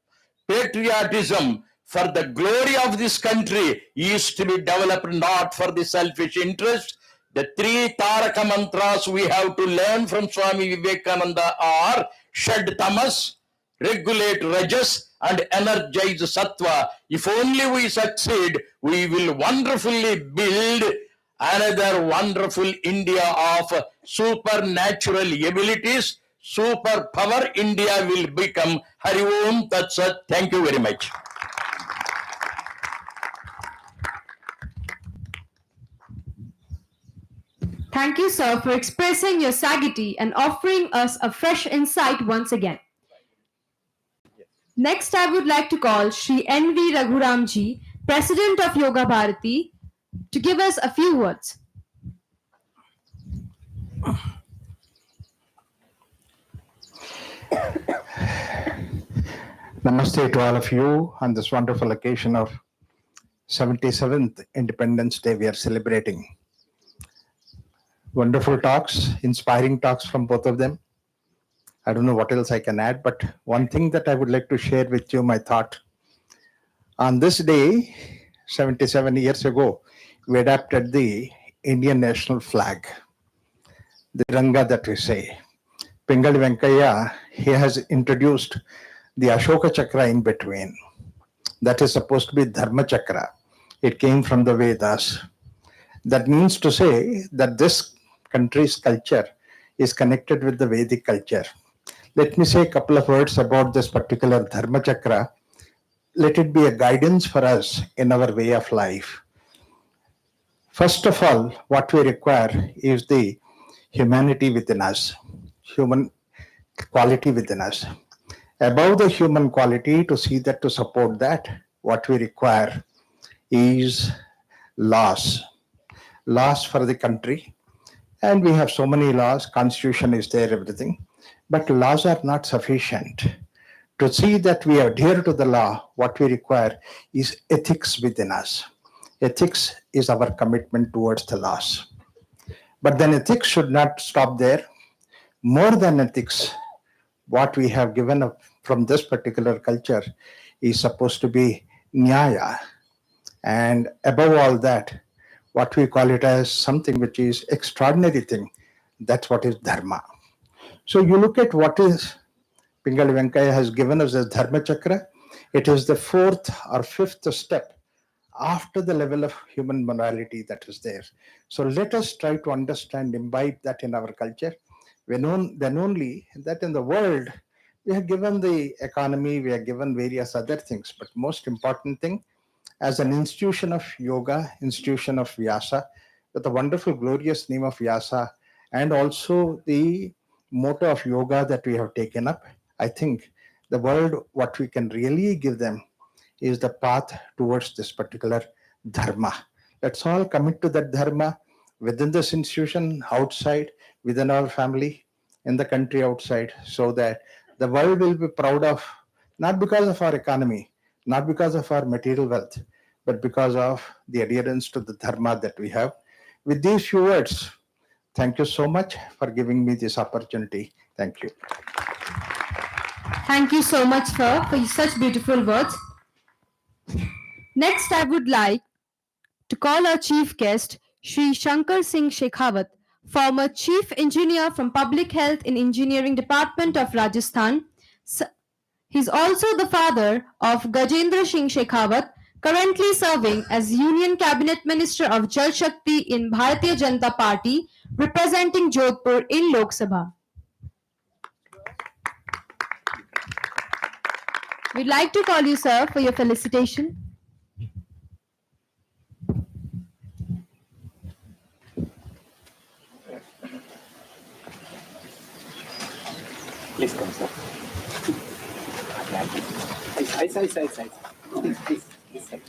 patriotism for the glory of this country is to be developed, not for the selfish interest. The three Taraka mantras we have to learn from Swami Vivekananda are shed tamas, regulate rajas, and energize sattva. If only we succeed, we will wonderfully build another wonderful India of supernatural abilities. Superpower India will become. Hari Om Tat Sat. Thank you very much.
Thank you, sir, for expressing your sagacity and offering us a fresh insight once again. Next, I would like to call Shri N.V. Raghuramji, President of Yoga Bharati, to give us a few words.
Namaste to all of you on this wonderful occasion of 77th Independence Day we are celebrating. Wonderful talks, inspiring talks from both of them. I don't know what else I can add, but one thing that I would like to share with you, my thought. On this day, 77 years ago, we adopted the Indian national flag, the Tiranga that we say. Pingali Venkaya, he has introduced the Ashoka Chakra in between. That is supposed to be Dharma Chakra. It came from the Vedas. That means to say that this country's culture is connected with the Vedic culture. Let me say a couple of words about this particular Dharma Chakra. Let it be a guidance for us in our way of life. First of all, what we require is the humanity within us, human quality within us. Above the human quality, to see that, to support that, what we require is laws. Laws for the country. And we have so many laws, constitution is there, everything. But laws are not sufficient. To see that we adhere to the law, what we require is ethics within us. Ethics is our commitment towards the laws. But then ethics should not stop there. More than ethics, what we have given up from this particular culture is supposed to be nyaya, and above all that, what we call it as something which is extraordinary thing. That's what is dharma. So you look at what is Pingali Venkaya has given us as Dharma Chakra. It is the fourth or fifth step after the level of human morality that is there. So let us try to understand, imbibe that in our culture. Then only that in the world, we have given the economy, we have given various other things, but most important thing, as an institution of yoga, institution of Vyasa, with the wonderful, glorious name of Vyasa, and also the motto of yoga that we have taken up, I think the world, what we can really give them is the path towards this particular dharma. Let's all commit to that dharma within this institution, outside, within our family, in the country outside, so that the world will be proud of, not because of our economy, not because of our material wealth, but because of the adherence to the dharma that we have. With these few words, thank you so much for giving me this opportunity. Thank you.
Thank you so much, sir, for such beautiful words. Next, I would like to call our chief guest, Shri Shankar Singh Shekhawat, former Chief Engineer from Public Health in Engineering Department of Rajasthan. He's also the father of Gajendra Singh Shekhawat, currently serving as Union Cabinet Minister of Jal Shakti in Bharatiya Janata Party, representing Jodhpur in Lok Sabha. We'd like to call you, sir, for your felicitation.
Please come, sir. Side. Please. This side.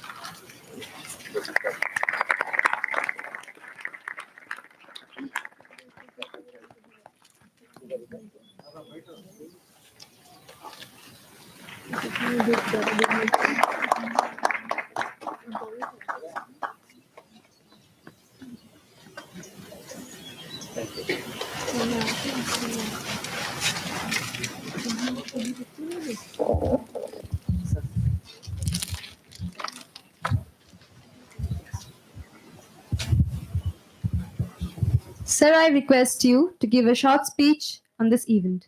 Sir, I request you to give a short speech on this event.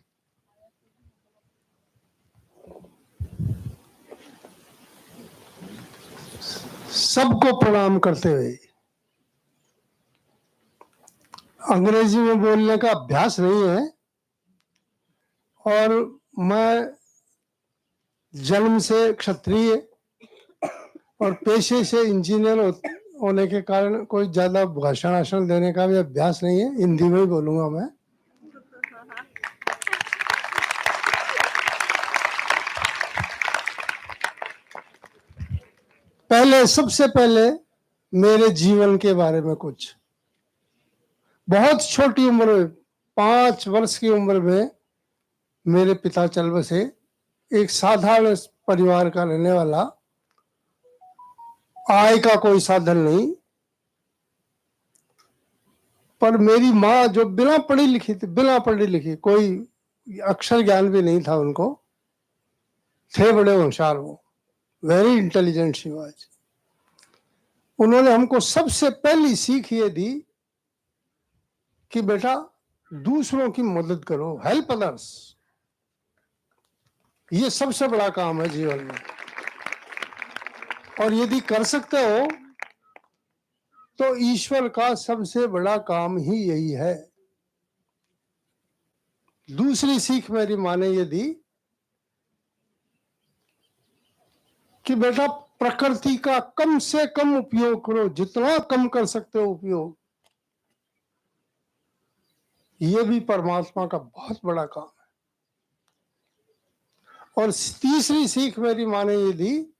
सबको प्रणाम करते हुए, अंग्रेजी में बोलने का अभ्यास नहीं है और मैं जन्म से क्षत्रिय और पेशे से इंजीनियर होने के कारण कोई ज्यादा भाषण देने का भी अभ्यास नहीं है। हिंदी में ही बोलूंगा मैं। सबसे पहले मेरे जीवन के बारे में कुछ। बहुत छोटी उम्र में, 5 वर्ष की उम्र में मेरे पिता चल बसे। एक साधारण परिवार का रहने वाला, आय का कोई साधन नहीं, पर मेरी माँ जो बिना पढ़ी लिखी थी, बिना पढ़ी लिखी, कोई अक्षर ज्ञान भी नहीं था उनको, थे बड़े होशियार वो, वेरी इंटेलिजेंट शी वाज। उन्होंने हमको सबसे पहली सीख ये दी कि बेटा दूसरों की मदद करो, हेल्प अदर्स। ये सबसे बड़ा काम है जीवन में, और यदि कर सकते हो तो ईश्वर का सबसे बड़ा काम ही यही है। दूसरी सीख मेरी माँ ने ये दी कि बेटा प्रकृति का कम से कम उपयोग करो, जितना कम कर सकते हो उपयोग। ये भी परमात्मा का बहुत बड़ा काम है। और तीसरी सीख मेरी माँ ने ये दी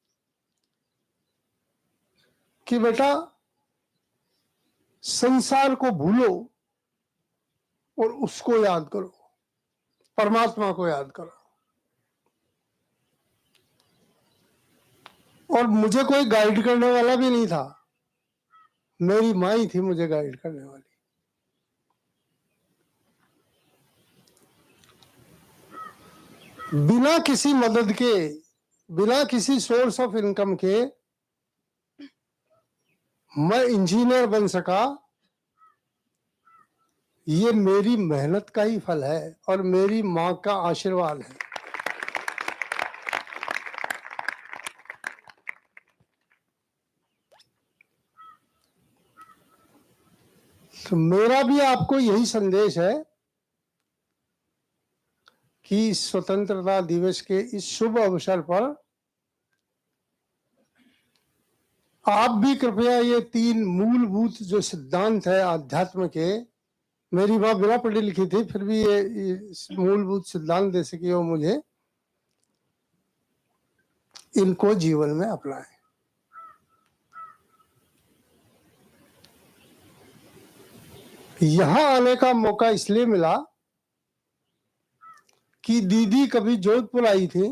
कि बेटा संसार को भूलो और उसको याद करो, परमात्मा को याद करो। और मुझे कोई गाइड करने वाला भी नहीं था, मेरी माँ ही थी मुझे गाइड करने वाली। बिना किसी मदद के बिना किसी सोर्स ऑफ इनकम के मैं इंजीनियर बन सका, ये मेरी मेहनत का ही फल है और मेरी मां का आशीर्वाद है। तो मेरा भी आपको यही संदेश है कि स्वतंत्रता दिवस के इस शुभ अवसर पर आप भी कृपया ये 3 मूलभूत जो सिद्धांत है आध्यात्म के, मेरी माँ बिना पढ़ी लिखी थी फिर भी ये मूलभूत सिद्धांत दे सकी हो मुझे, इनको जीवन में अपनाएं। यहां आने का मौका इसलिए मिला कि दीदी कभी जोधपुर आई थी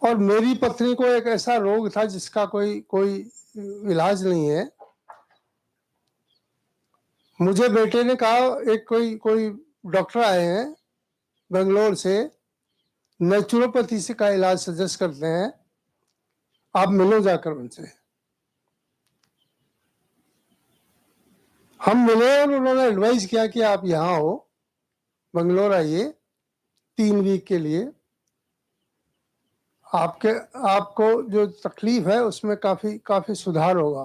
और मेरी पत्नी को एक ऐसा रोग था जिसका कोई इलाज नहीं है। मुझे बेटे ने कहा एक कोई डॉक्टर आए हैं बेंगलोर से, नेचुरोपैथी से का इलाज सजेस्ट करते हैं, आप मिलो जाकर उनसे। हम मिले और उन्होंने एडवाइस किया कि आप यहाँ हो, बेंगलोर आइए 3 वीक के लिए, आपको जो तकलीफ है उसमें काफी सुधार होगा।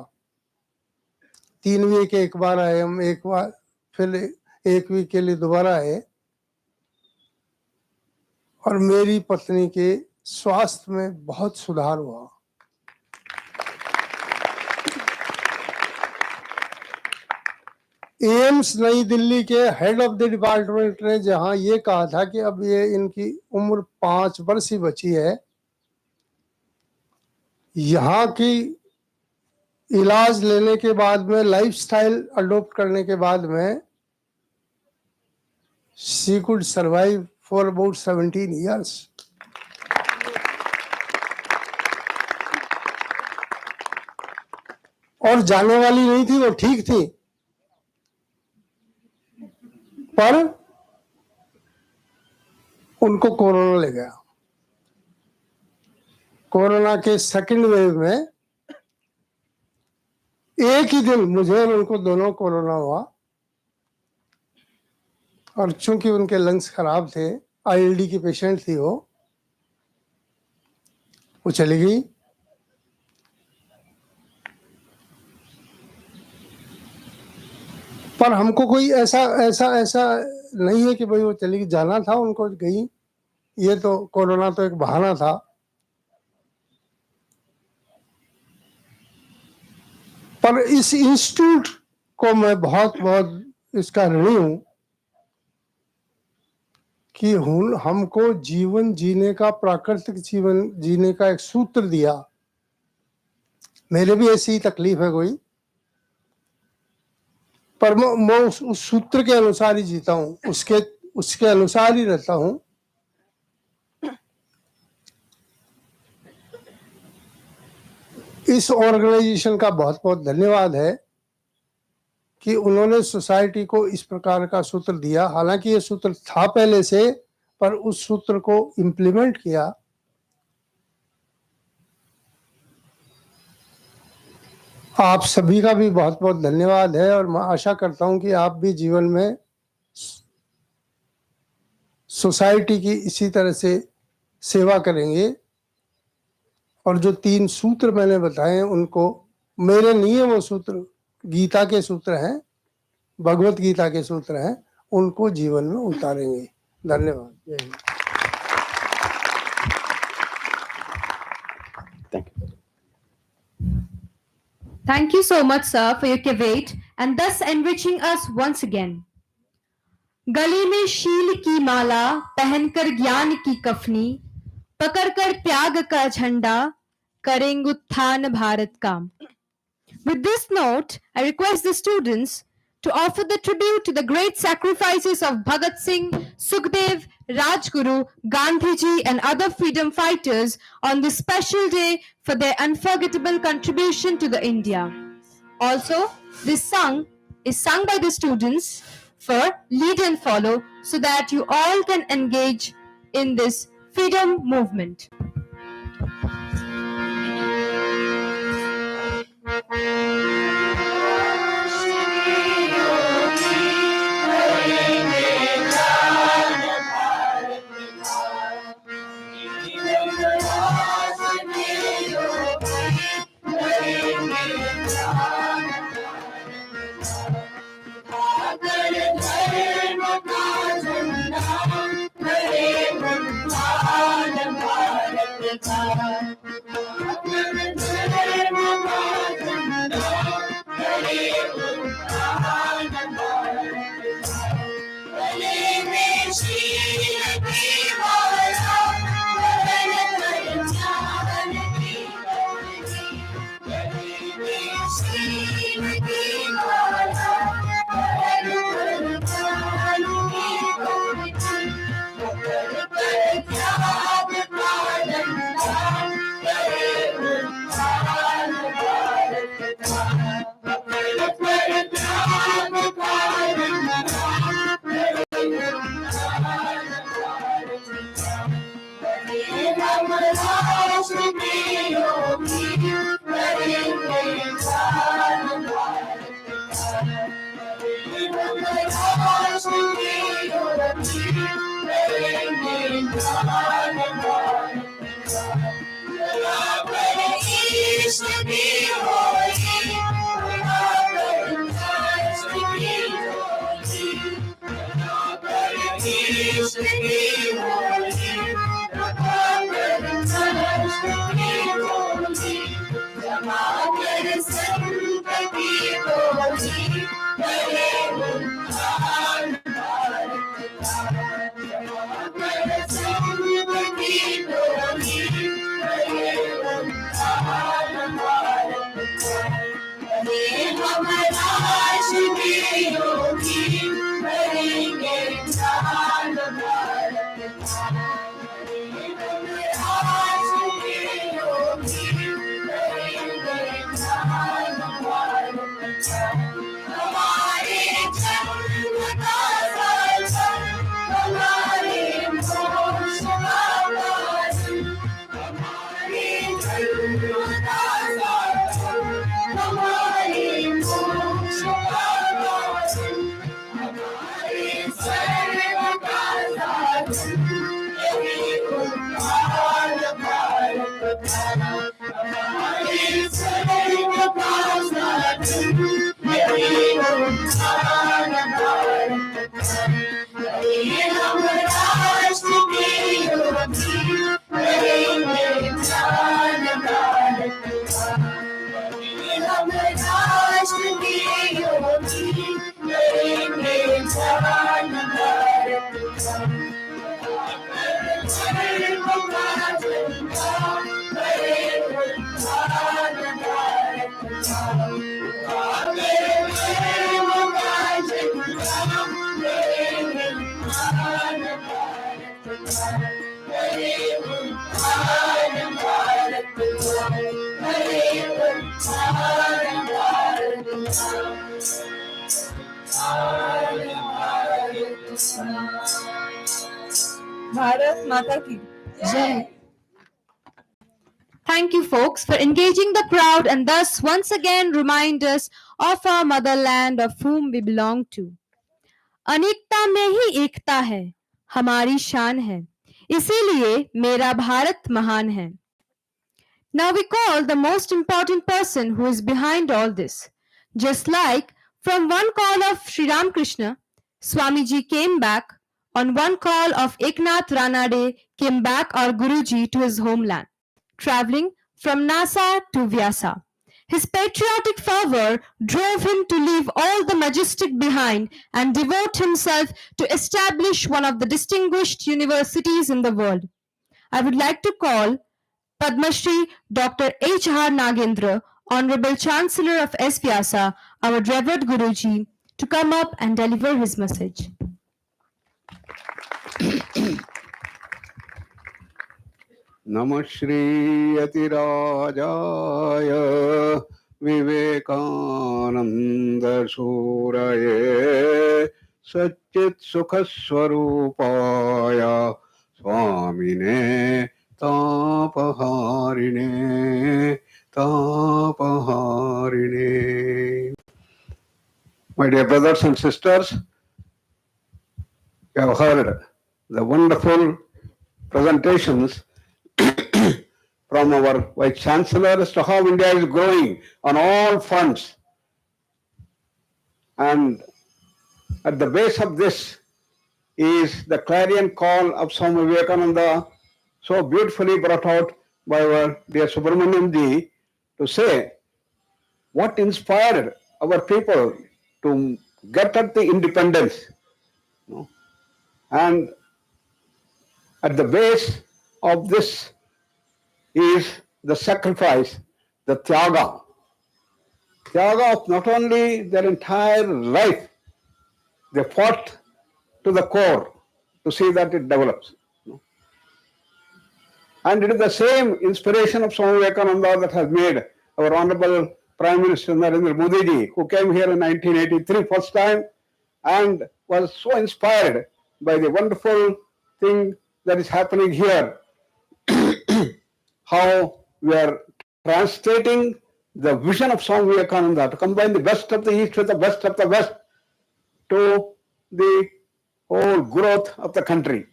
3 वीक एक बार आए हम, एक बार फिर 1 वीक के लिए दोबारा आए और मेरी पत्नी के स्वास्थ्य में बहुत सुधार हुआ। एम्स नई दिल्ली के हेड ऑफ द डिपार्टमेंट ने जहां ये कहा था कि अब ये इनकी उम्र 5 वर्ष ही बची है, यहाँ की इलाज लेने के बाद में, लाइफस्टाइल अडॉप्ट करने के बाद में, she could survive for about 17 years. और जाने वाली नहीं थी, वो ठीक थी, पर उनको कोरोना ले गया। कोरोना के सेकंड वेव में एक ही दिन मुझे और उनको दोनों कोरोना हुआ और चूंकि उनके लंग्स खराब थे, आईएलडी की पेशेंट थी, वो चली गई। पर हमको कोई ऐसा नहीं है कि भाई वो चली गई, जाना था उनको, गई। ये तो कोरोना तो एक बहाना था। पर इस इंस्टीट्यूट को मैं बहुत इसका ऋणी हूं कि हमको जीवन जीने का, प्राकृतिक जीवन जीने का एक सूत्र दिया। मेरे भी ऐसी ही तकलीफ है कोई, पर मैं उस सूत्र के अनुसार ही जीता हूं, उसके अनुसार ही रहता हूं। इस ऑर्गेनाइजेशन का बहुत बहुत धन्यवाद है कि उन्होंने सोसाइटी को इस प्रकार का सूत्र दिया। हालांकि ये सूत्र था पहले से, पर उस सूत्र को इम्प्लीमेंट किया। आप सभी का भी बहुत बहुत धन्यवाद है और मैं आशा करता हूं कि आप भी जीवन में सोसाइटी की इसी तरह से सेवा करेंगे और जो 3 सूत्र मैंने बताए उनको, मेरे नहीं है वो सूत्र, गीता के सूत्र हैं, भगवत गीता के सूत्र हैं, उनको जीवन में उतारेंगे। धन्यवाद। जय Hind.
Thank you so much, sir, for your caveat and thus enriching us once again. गले में शील की माला पहनकर ज्ञान की कफनी, पकड़कर त्याग का झंडा करेंगे उत्थान भारत का. With this note, I request the students to offer the tribute to the great sacrifices of Bhagat Singh, Sukhdev, Rajguru, Gandhiji and other freedom fighters on this special day for their unforgettable contribution to the India. Also, this song is sung by the students for lead and follow so that you all can engage in this freedom movement.
Bharat माता की जय.
Thank you, folks, for engaging the crowd and thus once again remind us of our motherland of whom we belong to. अनेकता में ही एकता है, हमारी शान है, इसीलिए मेरा भारत महान है. Now we call the most important person who is behind all this. Just like from one call of Sri Ramakrishna, Swamiji came back, on one call of Eknath Ranade came back our Guruji to his homeland, traveling from Nasa to Vyasa. His patriotic fervor drove him to leave all the majestic behind and devote himself to establish one of the distinguished universities in the world. I would like to call Padma Shri Dr. H.R. Nagendra, Honorable Chancellor of S-VYASA, our revered Guruji, to come up and deliver his message.
नमः श्री अतिराजाय विवेकानंद सूरये सच्चित् सुख स्वरूपाय Swamine Tapaharine Tapaharine. My dear brothers and sisters, you have heard the wonderful presentations from our Vice Chancellor as to how India is growing on all fronts. And at the base of this is the clarion call of Swami Vivekananda, so beautifully brought out by our dear Subramaniam ji, to say what inspired our people to get at the independence. And at the base of this is the sacrifice, the tyaga. Tyaga of not only their entire life, they fought to the core to see that it develops. And it is the same inspiration of Swami Vivekananda that has made our Honorable Prime Minister Narendra Modi ji, who came here in 1983 first time and was so inspired by the wonderful thing that is happening here, how we are translating the vision of Swami Vivekananda to combine the best of the East with the best of the West to the whole growth of the country.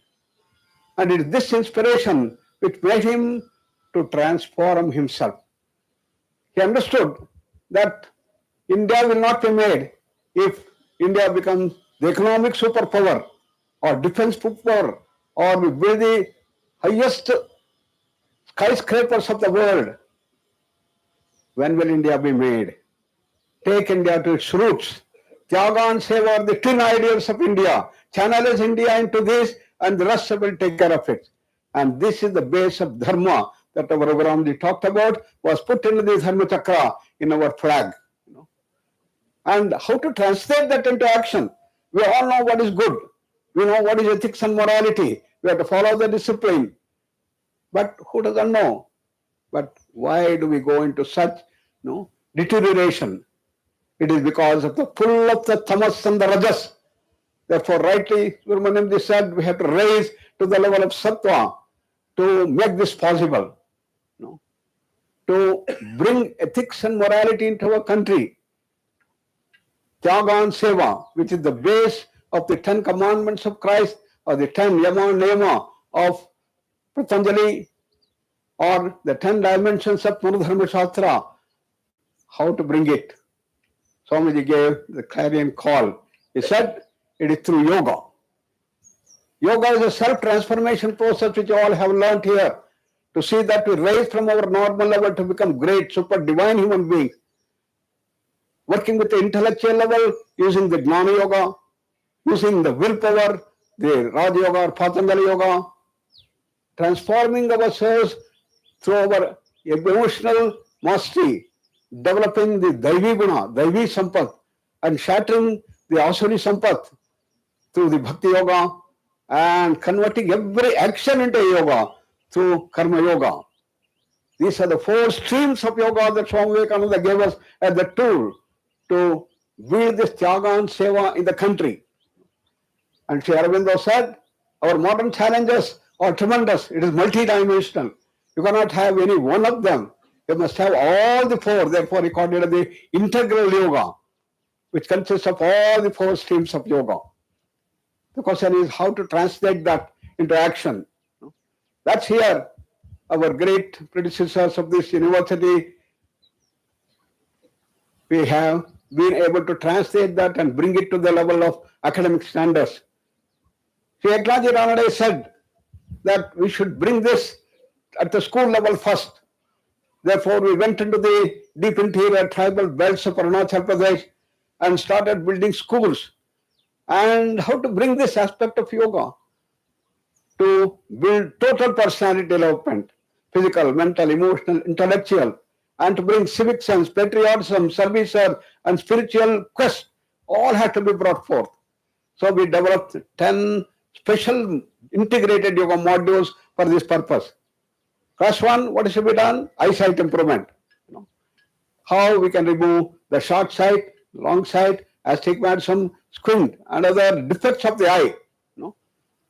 And it is this inspiration which made him to transform himself. He understood that India will not be made if India becomes the economic superpower or defense superpower, or we build the highest skyscrapers of the world. When will India be made? Take India to its roots. Tyaga and Seva are the twin ideals of India. Channelize India into this, and the rest will take care of it. And this is the base of Dharma that our Raghuramji talked about, was put into the Dharma Chakra in our flag. And how to translate that into action? We all know what is good. We know what is ethics and morality. We have to follow the discipline. But who doesn't know? But why do we go into such deterioration? It is because of the pull of the tamas and the rajas. Therefore, rightly, Surmanimji said, we have to raise to the level of sattva to make this possible. To bring ethics and morality into our country. Tyaga and Seva, which is the base of the 10 commandments of Christ, or the 10 Yama and Niyama of Patanjali, or the 10 dimensions of Manudharma Shastra. How to bring it? Swamiji gave the clarion call. He said, it is through yoga. Yoga is a self-transformation process which you all have learnt here, to see that we rise from our normal level to become great, super divine human beings. Working with the intellectual level, using the Jnana Yoga, using the willpower, the Raja Yoga or Patanjali Yoga, transforming ourselves through our emotional mastery, developing the Daivi Guna, Daivi Sampat, and shattering the Asuri Sampat through the Bhakti Yoga, and converting every action into yoga through Karma Yoga. These are the 4 streams of yoga that Swami Vivekananda gave us as the tool to build this Tyaga and Seva in the country. And Sri Aurobindo said, our modern challenges are tremendous. It is multidimensional. You cannot have any one of them. You must have all the 4. Therefore, he called it the integral yoga, which consists of all the 4 streams of yoga. The question is how to translate that into action. That's here our great predecessors of this university. We have been able to translate that and bring it to the level of academic standards. Sri Eknathji Ranade said that we should bring this at the school level first. Therefore, we went into the deep interior tribal belts of Arunachal Pradesh and started building schools. And how to bring this aspect of yoga to build total personality development, physical, mental, emotional, intellectual, and to bring civic sense, patriotism, service, and spiritual quest, all had to be brought forth. So we developed 10 special integrated yoga modules for this purpose. Class 1, what is to be done? Eyesight improvement. How we can remove the short sight, long sight, astigmatism, squint, and other defects of the eye.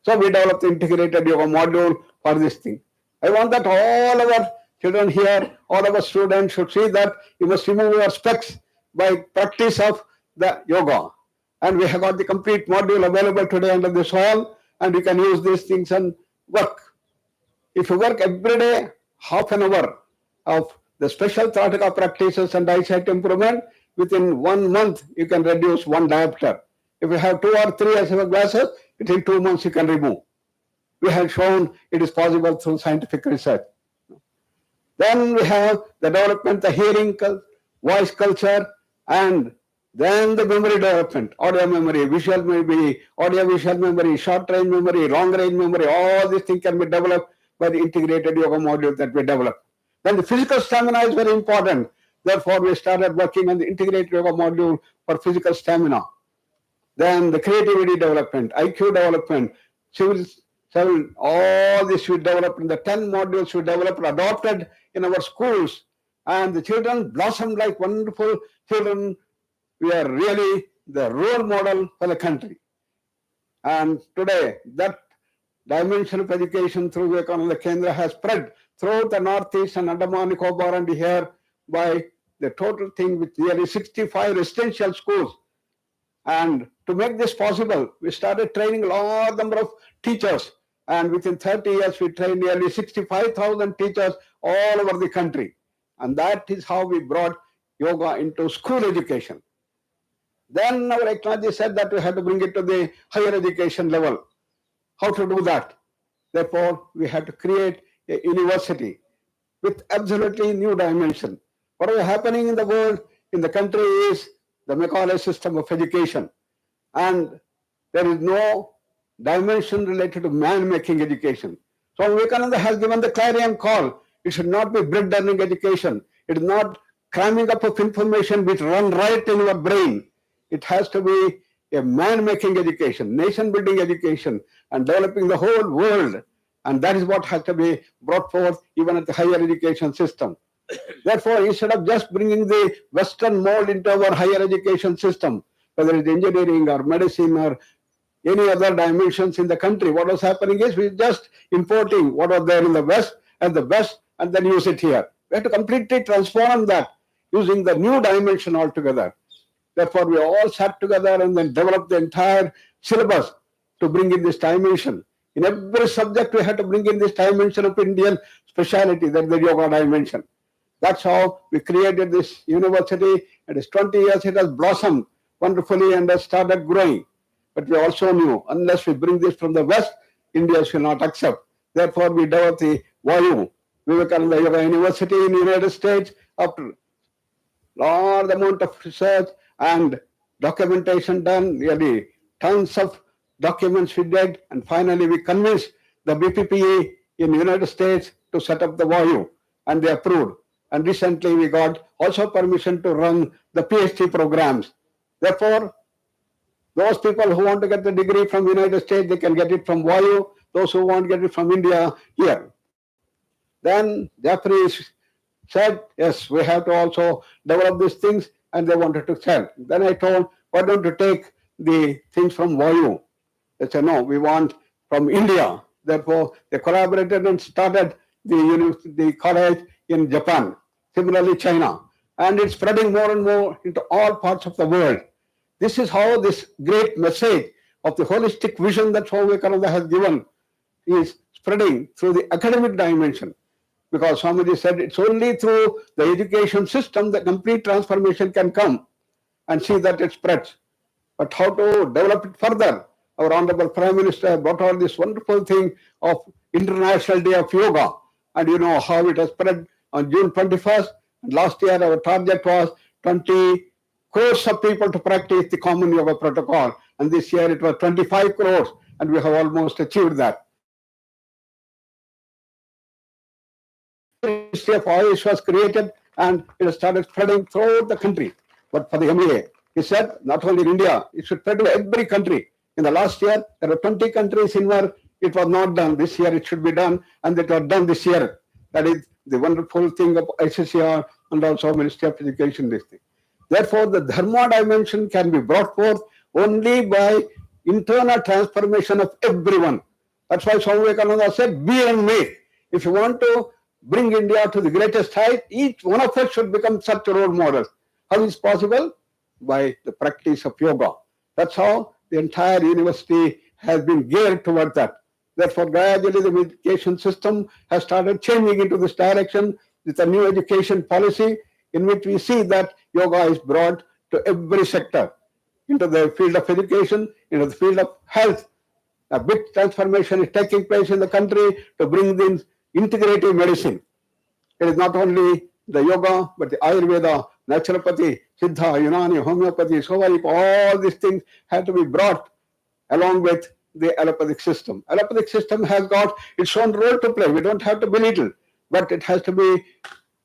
So we developed the integrated yoga module for this thing. I want that all our children here, all our students should see that you must remove your specs by practice of the yoga. And we have got the complete module available today under this hall, and you can use these things and work. If you work every day, half an hour of the special Patriotic practices and eyesight improvement, within 1 month you can reduce 1 diopter. If you have 2 or 3 glasses, within 2 months you can remove. We have shown it is possible through scientific research. Then we have the development, the hearing, voice culture, and then the memory development, audio memory, visual memory, audio visual memory, short range memory, long range memory, all these things can be developed by the integrated yoga module that we develop. Then the physical stamina is very important. Therefore, we started working on the integrated yoga module for physical stamina. Then the creativity development, IQ development, civil, all this we developed in the 10 modules we developed, adopted in our schools. And the children blossomed like wonderful children. We are really the role model for the country. And today, that dimension of education through Vivekananda Kendra has spread throughout the Northeast and Andaman Nicobar and here by the total thing with nearly 65 residential schools. And to make this possible, we started training a large number of teachers. And within 30 years, we trained nearly 65,000 teachers all over the country. And that is how we brought yoga into school education. Then our technology said that we had to bring it to the higher education level. How to do that? Therefore, we had to create a university with absolutely new dimension. What is happening in the world, in the country is the Macaulay system of education. And there is no dimension related to man-making education. So Vivekananda has given the clarion call. It should not be bread learning education. It is not cramming up of information which run right in your brain. It has to be a man-making education, nation-building education, and developing the whole world. And that is what has to be brought forth even at the higher education system. Therefore, instead of just bringing the Western mold into our higher education system, whether it's engineering or medicine or any other dimensions in the country, what was happening is we're just importing what was there in the West and then use it here. We have to completely transform that using the new dimension altogether. Therefore, we all sat together and then developed the entire syllabus to bring in this dimension. In every subject, we had to bring in this dimension of Indian speciality, that the yoga dimension. That's how we created this university. It is 20 years, it has blossomed wonderfully and has started growing. But we also knew, unless we bring this from the West, India should not accept. Therefore, we developed the VYU, Vivekananda Yoga University in the United States, after large amount of research and documentation done, nearly tons of documents we did, and finally we convinced the BPPA in the United States to set up the VYU, and they approved. And recently we got also permission to run the PhD programs. Therefore, those people who want to get the degree from the United States, they can get it from VYU. Those who want to get it from India, here. Then Japanese said, yes, we have to also develop these things, and they wanted to sell. Then I told, why don't you take the things from VYU? They said, no, we want from India. Therefore, they collaborated and started the college in Japan, similarly China. And it's spreading more and more into all parts of the world. This is how this great message of the holistic vision that Vivekananda has given is spreading through the academic dimension. Because Swamiji said it's only through the education system that complete transformation can come, and see that it spreads. But how to develop it further? Our Honorable Prime Minister brought out this wonderful thing of International Day of Yoga. And you know how it has spread on June 21st. And last year our target was 20 crores of people to practice the common yoga protocol. And this year it was 25 crores, and we have almost achieved that. Ministry of Ayush was created, and it started spreading throughout the country. But for the MBA, he said, not only in India, it should spread to every country. In the last year, there were 20 countries in where it was not done. This year it should be done, and it was done this year. That is the wonderful thing of ICCR and also Ministry of Education. This thing. Therefore, the Dharma dimension can be brought forth only by internal transformation of everyone. That's why Swami Vivekananda said, be and make. If you want to bring India to the greatest height, each one of us should become such a role model. How is possible? By the practice of yoga. That's how the entire university has been geared toward that. Therefore, gradually the education system has started changing into this direction with a new education policy in which we see that yoga is brought to every sector, into the field of education, into the field of health. A big transformation is taking place in the country to bring in integrative medicine. It is not only the yoga, but the Ayurveda, naturopathy, Siddha, Unani, homeopathy, Sovaik, all these things have to be brought along with the allopathic system. Allopathic system has got its own role to play. We don't have to belittle, but it has to be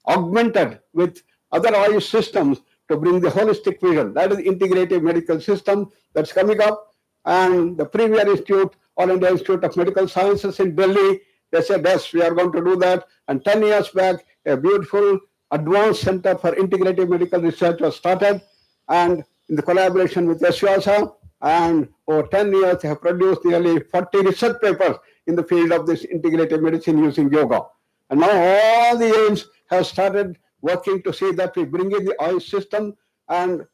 augmented with other Ayush systems to bring the holistic vision. That is the integrative medical system that's coming up. And the Premier Institute, All India Institute of Medical Sciences in Delhi, they said, yes, we are going to do that. And 10 years back, a beautiful advanced center for integrative medical research was started, and in the collaboration with SVYASA, and over 10 years, they have produced nearly 40 research papers in the field of this integrative medicine using yoga. And now all the aims have started working to see that we bring in the Ayush system, and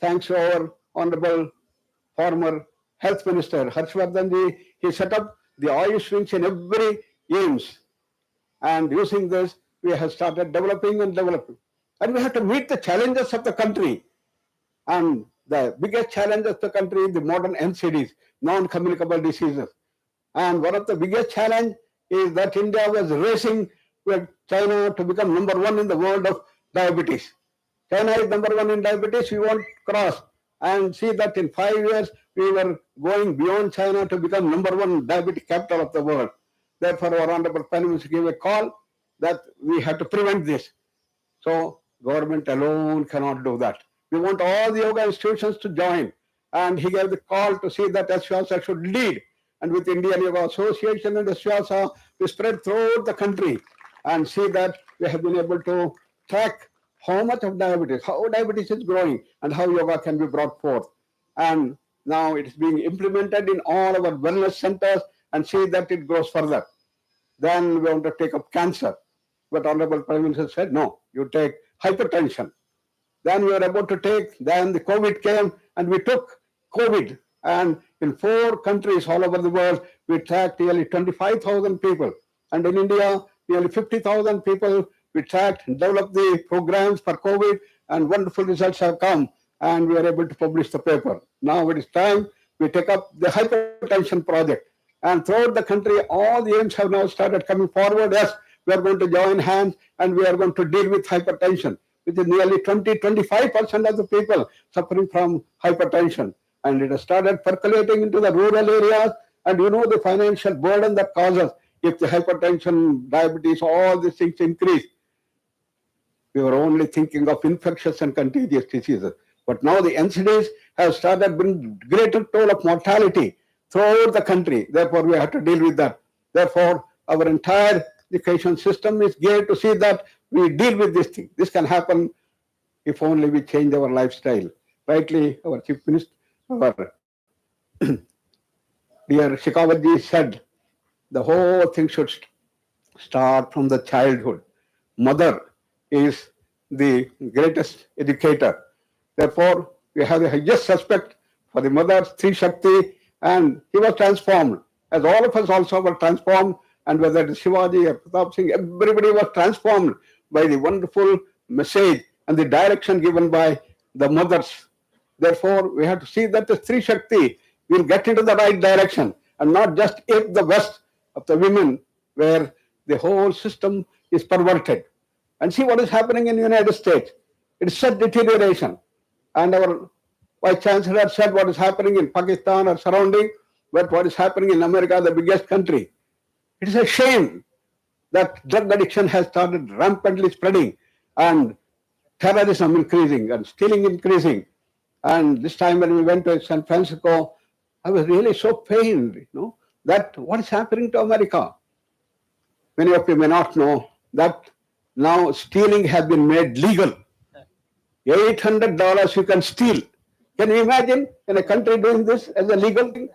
thanks to our honorable former Health Minister, Harshvardhanji, he set up the Ayush wings in every aims. And using this, we have started developing and developing. And we have to meet the challenges of the country. And the biggest challenge of the country is the modern NCDs, non-communicable diseases. And one of the biggest challenge is that India was racing with China to become number one in the world of diabetes. China is number one in diabetes, we won't cross. And see that in 5 years, we were going beyond China to become number one diabetic capital of the world. Therefore, our Honorable Prime Minister gave a call that we have to prevent this. So, government alone cannot do that. We want all the yoga institutions to join. And he gave the call to see that S-VYASA should lead. And with Indian Yoga Association and S-VYASA, we spread throughout the country and see that we have been able to track how much of diabetes, how diabetes is growing, and how yoga can be brought forth. And now it is being implemented in all our wellness centers, and see that it grows further. Then we want to take up cancer. But Honorable Prime Minister said, no, you take hypertension. Then we were about to take, then the COVID came, and we took COVID. And in 4 countries all over the world, we tracked nearly 25,000 people. And in India, nearly 50,000 people we tracked and developed the programs for COVID, and wonderful results have come, and we are able to publish the paper. Now it is time we take up the hypertension project. And throughout the country, all the aims have now started coming forward. Yes, we are going to join hands, and we are going to deal with hypertension, which is nearly 20-25% of the people suffering from hypertension. And it has started percolating into the rural areas, and you know the financial burden that causes if the hypertension, diabetes, all these things increase. We were only thinking of infectious and contagious diseases. But now the NCDs have started bringing greater toll of mortality throughout the country. Therefore, we have to deal with that. Therefore, our entire education system is geared to see that we deal with this thing. This can happen if only we change our lifestyle. Rightly, our Chief Minister, our dear Shekhawatji said, the whole thing should start from the childhood. Mother is the greatest educator. Therefore, we have the highest respect for the mother, Sri Shakti, and he was transformed, as all of us also were transformed, and whether it is Shivaji or Pratap Singh, everybody was transformed by the wonderful message and the direction given by the mothers. Therefore, we have to see that the Sri Shakti will get into the right direction, and not just ape the West of the women, where the whole system is perverted. And see what is happening in the United States. It is such deterioration. And our Vice Chancellor said what is happening in Pakistan or surrounding, but what is happening in America, the biggest country. It is a shame that drug addiction has started rampantly spreading, and terrorism increasing, and stealing increasing. And this time when we went to San Francisco, I was really so pained, that what is happening to America. Many of you may not know that now stealing has been made legal. $800 you can steal. Can you imagine in a country doing this as a legal thing?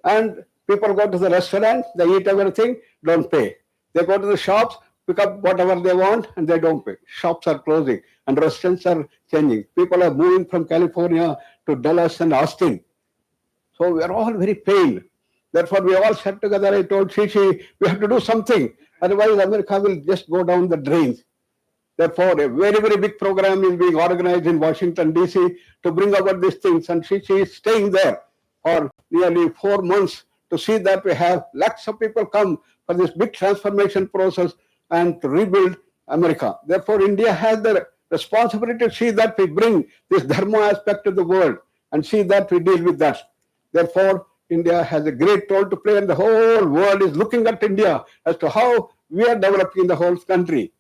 And People go to the restaurant, they eat everything, don't pay. They go to the shops, pick up whatever they want, and they don't pay. Shops are closing and restaurants are changing. People are moving from California to Dallas and Austin. So we are all very pained. Therefore, we all sat together. I told Shishi, we have to do something. Otherwise, America will just go down the drains. Therefore, a very, very big program is being organized in Washington, D.C. to bring about these things. And Shishi is staying there for nearly 4 months to see that we have lots of people come for this big transformation process and to rebuild America. Therefore, India has the responsibility to see that we bring this dharma aspect to the world and see that we deal with that. Therefore, India has a great role to play, and the whole world is looking at India as to how we are developing the whole country,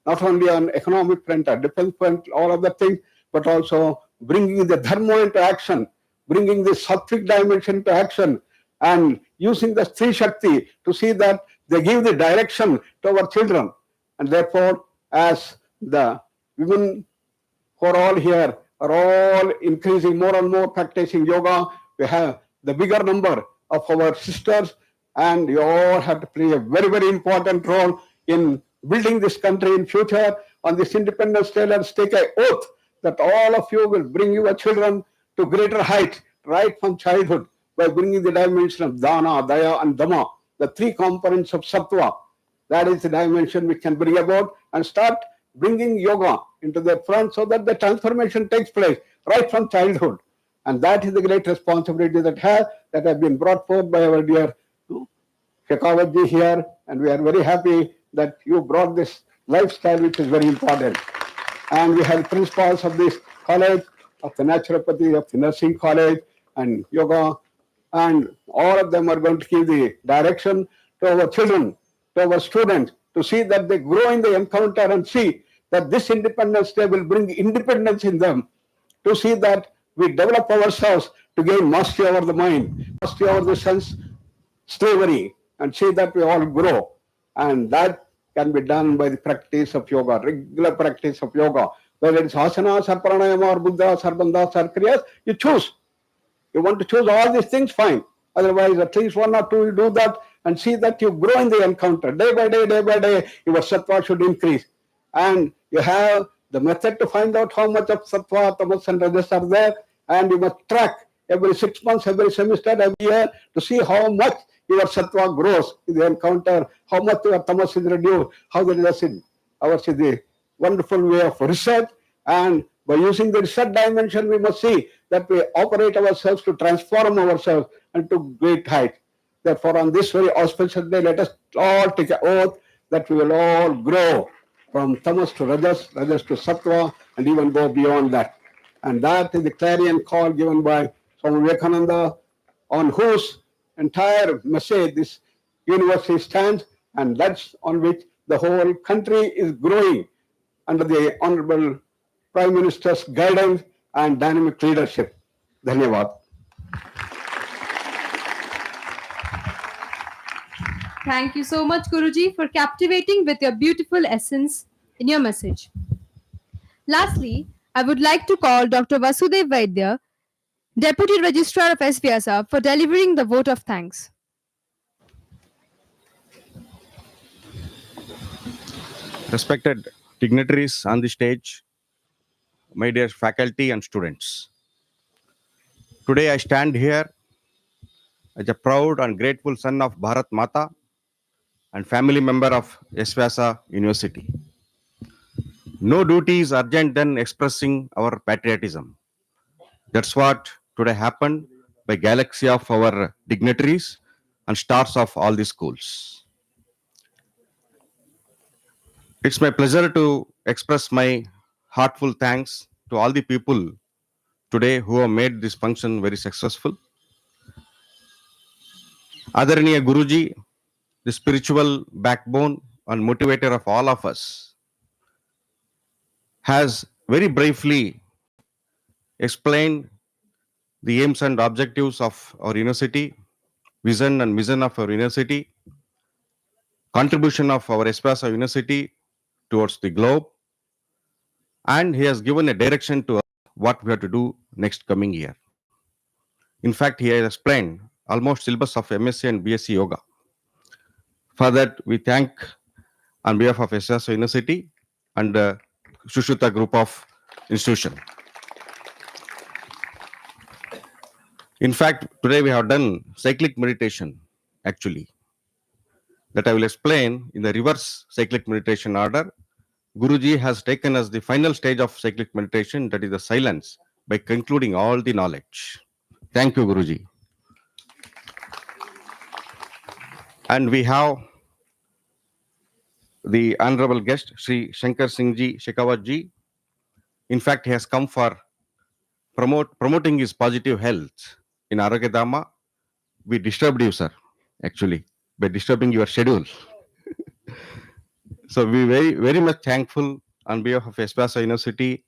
not only on economic front, or defense front, all of the things, but also bringing the dharma into action, bringing the sattvic dimension into action, and using the Stri Shakti to see that they give the direction to our children. And therefore, as the women who are all here are all increasing more and more practicing yoga, we have the bigger number of our sisters, and you all have to play a very, very important role in building this country in future. On this Independence Day, let's take an oath that all of you will bring your children to greater height right from childhood by bringing the dimension of dana, daya, and dhamma, the three components of sattva. That is the dimension we can bring about, and start bringing yoga into the front so that the transformation takes place right from childhood. And that is the great responsibility that has been brought forth by our dear Shekhawatji here, and we are very happy that you brought this lifestyle, which is very important. And we have principals of this college, of the naturopathy, of the nursing college, and yoga, and all of them are going to give the direction to our children, to our students, to see that they grow in the encounter and see that this Independence Day will bring independence in them, to see that we develop ourselves to gain mastery over the mind, mastery over the sense slavery, and see that we all grow. And that can be done by the practice of yoga, regular practice of yoga. Whether it's asanas or pranayama or buddhas or bandhas or kriyas, you choose. You want to choose all these things, fine. Otherwise, at least one or two, you do that and see that you grow in the encounter. Day by day, your sattva should increase. And you have the method to find out how much of sattva, tamas, and rajas are there. And you must track every 6 months, every semester, every year to see how much your sattva grows in the encounter, how much your tamas is reduced, how the rajas is. Ours is the wonderful way of research. And by using the research dimension, we must see that we operate ourselves to transform ourselves into great height. Therefore, on this very auspicious day, let us all take an oath that we will all grow from tamas to rajas, rajas to sattva, and even go beyond that. And that is the clarion call given by Swami Vivekananda, on whose entire message this university stands, and that's on which the whole country is growing under the Honorable Prime Minister's guidance and dynamic leadership. Dhanyavad.
Thank you so much, Guruji, for captivating with your beautiful essence in your message. Lastly, I would like to call Dr. Vasudev Vaidya, Deputy Registrar of SVYASA, for delivering the vote of thanks.
Respected dignitaries on the stage, my dear faculty and students. Today I stand here as a proud and grateful son of Bharat Mata and family member of S-VYASA University. No duty is urgent than expressing our patriotism. That's what today happened by galaxy of our dignitaries and stars of all the schools. It's my pleasure to express my heartfelt thanks to all the people today who have made this function very successful. Adaraniya Guruji, the spiritual backbone and motivator of all of us, has very briefly explained the aims and objectives of our university, vision and mission of our university, contribution of our S-VYASA University towards the globe, and he has given a direction to us what we have to do next coming year. In fact, he has explained almost syllabus of MSc and BSc Yoga. For that, we thank on behalf of SVYASA University and Shushruta Group of Institution. In fact, today we have done cyclic meditation, actually, that I will explain in the reverse cyclic meditation order. Guruji has taken us the final stage of cyclic meditation, that is the silence, by concluding all the knowledge. Thank you, Guruji. And we have the honorable guest, Sri Shankar Singh Ji Shekhawat Ji. In fact, he has come for promoting his positive health in Aragadama. We disturbed you, sir, actually, by disturbing your schedule. So we very much thankful on behalf of SVYASA University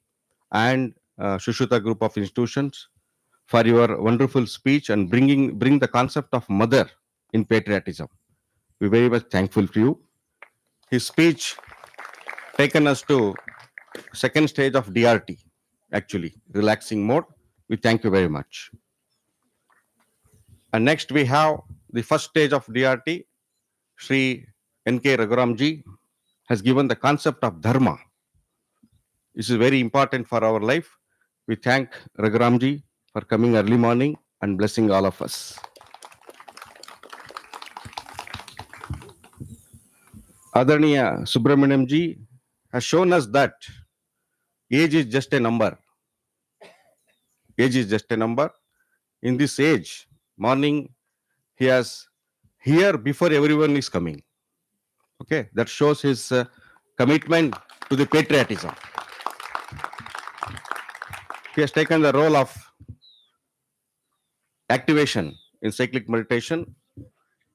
and Shushruta Group of Institutions for your wonderful speech and bring the concept of mother in patriotism. We very much thankful to you. His speech taken us to second stage of DRT, actually, relaxing mode. We thank you very much. And next we have the first stage of DRT. Sri N.K. Raghuramji has given the concept of dharma. This is very important for our life. We thank Raghuramji for coming early morning and blessing all of us. Adarniya Subramaniamji has shown us that age is just a number. Age is just a number. In this age, morning, he has here before everyone is coming. Okay, that shows his commitment to the patriotism. He has taken the role of activation in cyclic meditation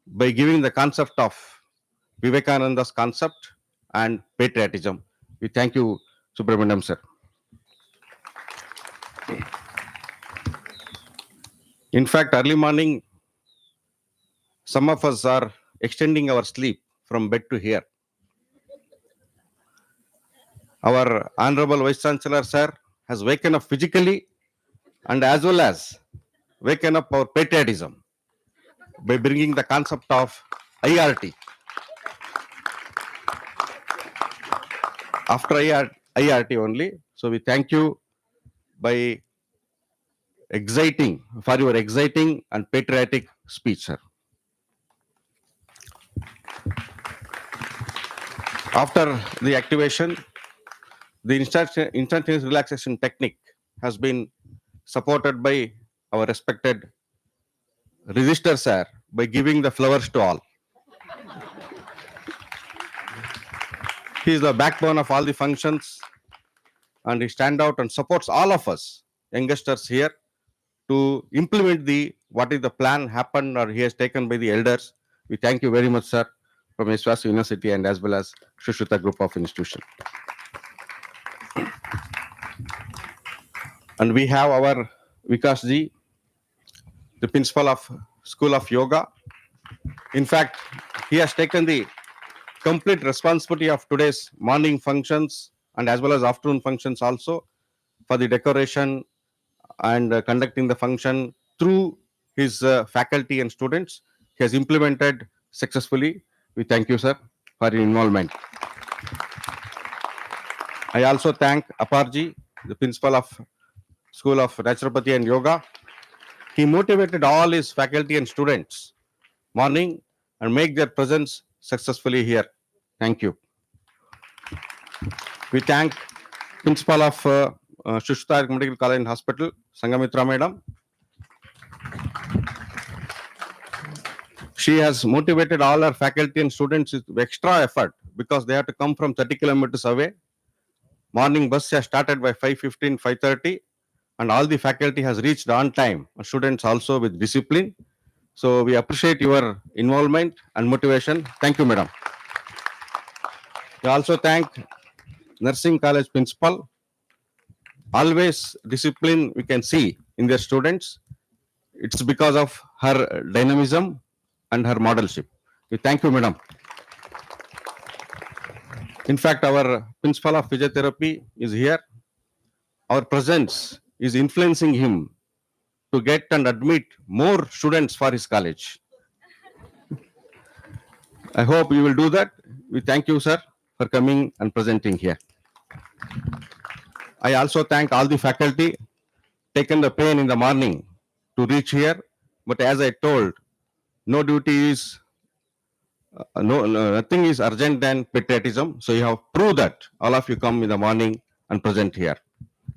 by giving the concept of Vivekananda's concept and patriotism. We thank you, Subramaniam sir. In fact, early morning, some of us are extending our sleep from bed to here. Our Honorable Vice Chancellor sir has waken up physically and as well as waken up our patriotism by bringing the concept of IRT. After IRT only. So we thank you by for your exciting and patriotic speech, sir. After the activation, the instantaneous relaxation technique has been supported by our respected register sir by giving the flowers to all. He is the backbone of all the functions and he stands out and supports all of us youngsters here to implement what is the plan happened or he has taken by the elders. We thank you very much, sir, from SVYASA University and as well as Shushruta Group of Institution. And we have our Vikas ji, the principal of School of Yoga. In fact, he has taken the complete responsibility of today's morning functions and as well as afternoon functions also for the decoration and conducting the function through his faculty and students. He has implemented successfully. We thank you, sir, for your involvement. I also thank Aparji, the principal of School of Naturopathy and Yoga. He motivated all his faculty and students morning and make their presence successfully here. Thank you. We thank principal of Shushruta Medical College and Hospital, Sangamitra Madam. She has motivated all our faculty and students with extra effort because they have to come from 30 kilometers away. Morning bus has started by 5:15, 5:30 and all the faculty has reached on time. Students also with discipline. So we appreciate your involvement and motivation. Thank you, madam. We also thank Nursing College Principal. Always discipline we can see in their students. It's because of her dynamism and her modelship. We thank you, madam. In fact, our principal of physiotherapy is here. Our presence is influencing him to get and admit more students for his college. I hope you will do that. We thank you, sir, for coming and presenting here. I also thank all the faculty taken the pain in the morning to reach here. But as I told, no duty is, nothing is urgent than patriotism. So you have proved that. All of you come in the morning and present here.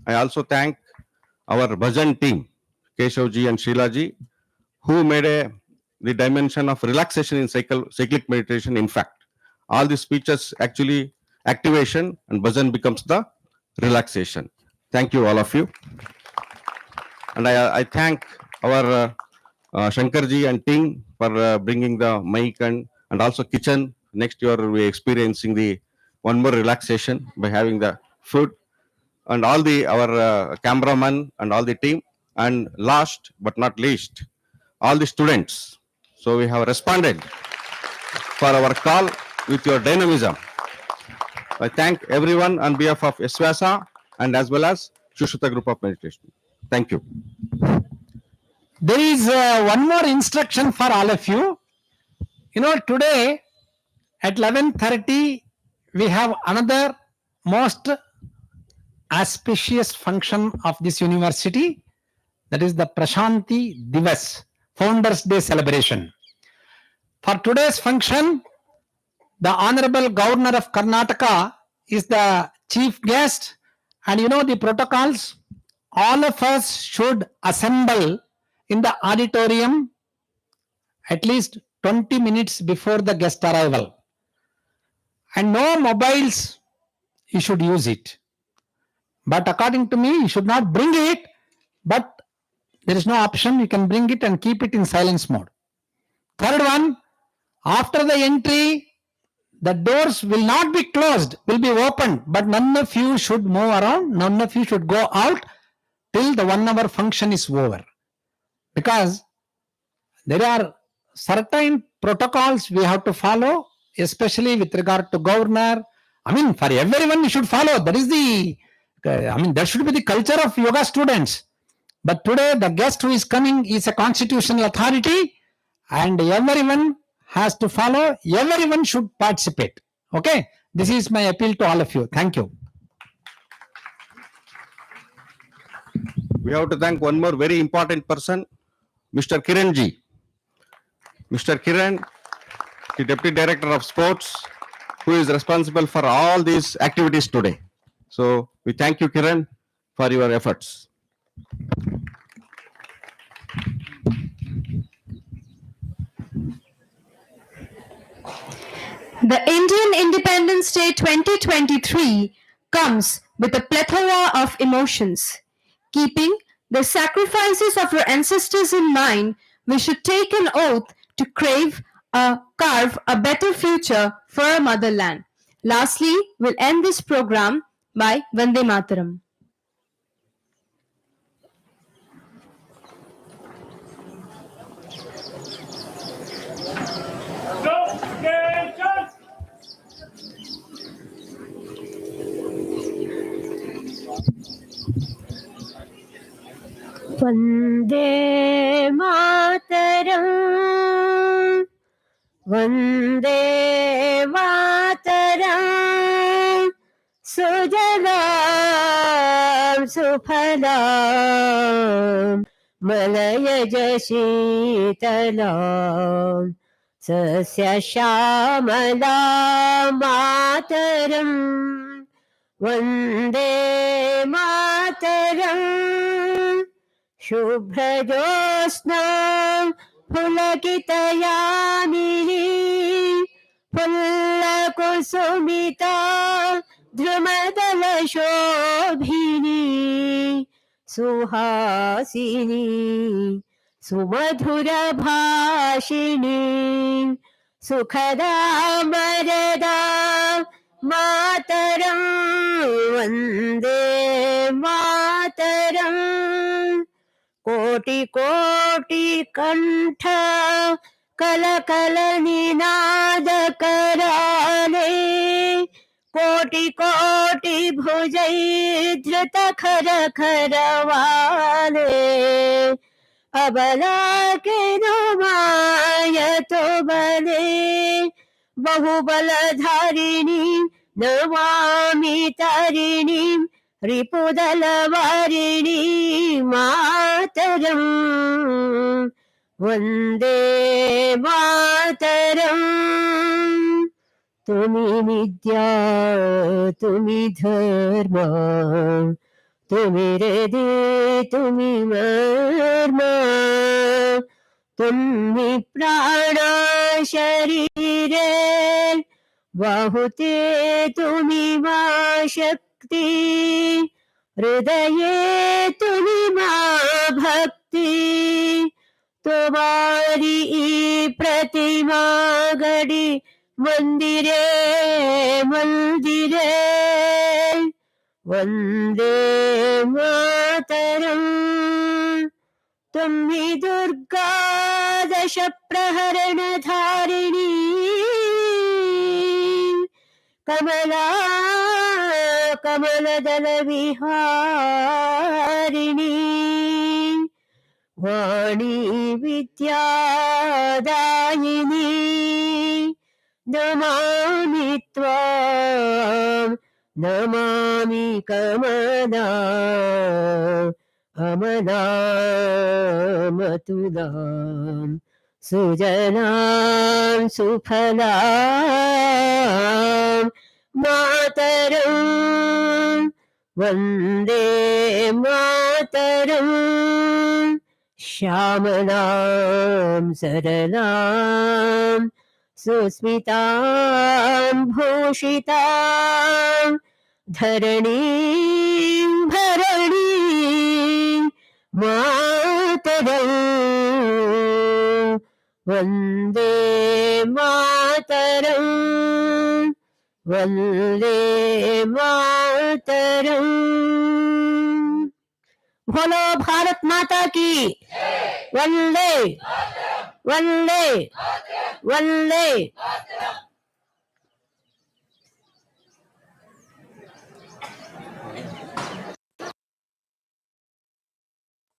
I also thank our bhajan team, Keshavji and Sheilaji, who made the dimension of relaxation in cyclic meditation. In fact, all the speeches actually activation and bhajan becomes the relaxation. Thank you, all of you. And I thank our Shankarji and team for bringing the mic and also kitchen. Next year we're experiencing the one more relaxation by having the food and all the our cameraman and all the team. And last but not least, all the students. So we have responded for our call with your dynamism. I thank everyone on behalf of SVYASA and as well as Shushruta Group of Meditation. Thank you.
There is one more instruction for all of you. You know, today at 11:30, we have another most auspicious function of this university. That is the Prashanti Divas, Founders Day celebration. For today's function, the Honorable Governor of Karnataka is the chief guest. And you know the protocols. All of us should assemble in the auditorium at least 20 minutes before the guest arrival. And no mobiles, you should use it. But according to me, you should not bring it, but there is no option. You can bring it and keep it in silence mode. Third one, after the entry, the doors will not be closed, will be opened, but none of you should move around, none of you should go out till the 1 hour function is over. Because there are certain protocols we have to follow, especially with regard to governor. I mean, for everyone you should follow. That is the, that should be the culture of yoga students. But today the guest who is coming is a constitutional authority and everyone has to follow. Everyone should participate. Okay. This is my appeal to all of you. Thank you.
We have to thank one more very important person, Mr. Kiranji. Mr. Kiran, the Deputy Director of Sports, who is responsible for all these activities today. So we thank you, Kiran, for your efforts.
The Indian Independence Day 2023 comes with a plethora of emotions. Keeping the sacrifices of our ancestors in mind, we should take an oath to carve a better future for our motherland. Lastly, we'll end this program by Vande Mataram. Vande Mataram, Vande Mataram, Sujalam Suphalam, Malayaj Shitalam, Sasya Shyamalam Mataram, Vande Mataram, Shubhrajosnam Pulakitayamini, Pullakusumita Dhrumadala Shobhini, Suhasini, Sumadhura Bhashini, Sukhada Marada Mataram, Vande Mataram, Koti Koti Kantha Kala Kala Ninada Karale, Koti Koti Bhujai Dhrita Khara Kharavale,
अबला के नमायतो बले बहुबलधारिणी नमामि तारिणी रिपुदलवारिणी मातरम् वन्दे मातरम् तुमि विद्या तुमि धर्म तुमि हृदि तुमि मर्म तुमि प्राण शरीरे बाहुते तुमि मा शक्ति हृदये तुमि मा भक्ति तुम्हारी प्रतिमा गढ़ी मंदिरे मंदिरे वंदे मातरम् तुम्हि दुर्गा दश प्रहरण धारिणी कमला कमलदल विहारिणी वाणी विद्यादायिनी नमामि त्वां नमामि कमला अमलामतुलां सुजलां सुफलां मातरं वन्दे मातरम् श्यामलां सरलां सुस्मितां भूषितां धरणीं भरणीं मातरम् वन्दे मातरम् वन्दे मातरम् बोलो भारत माता की वंदे वंदे वंदे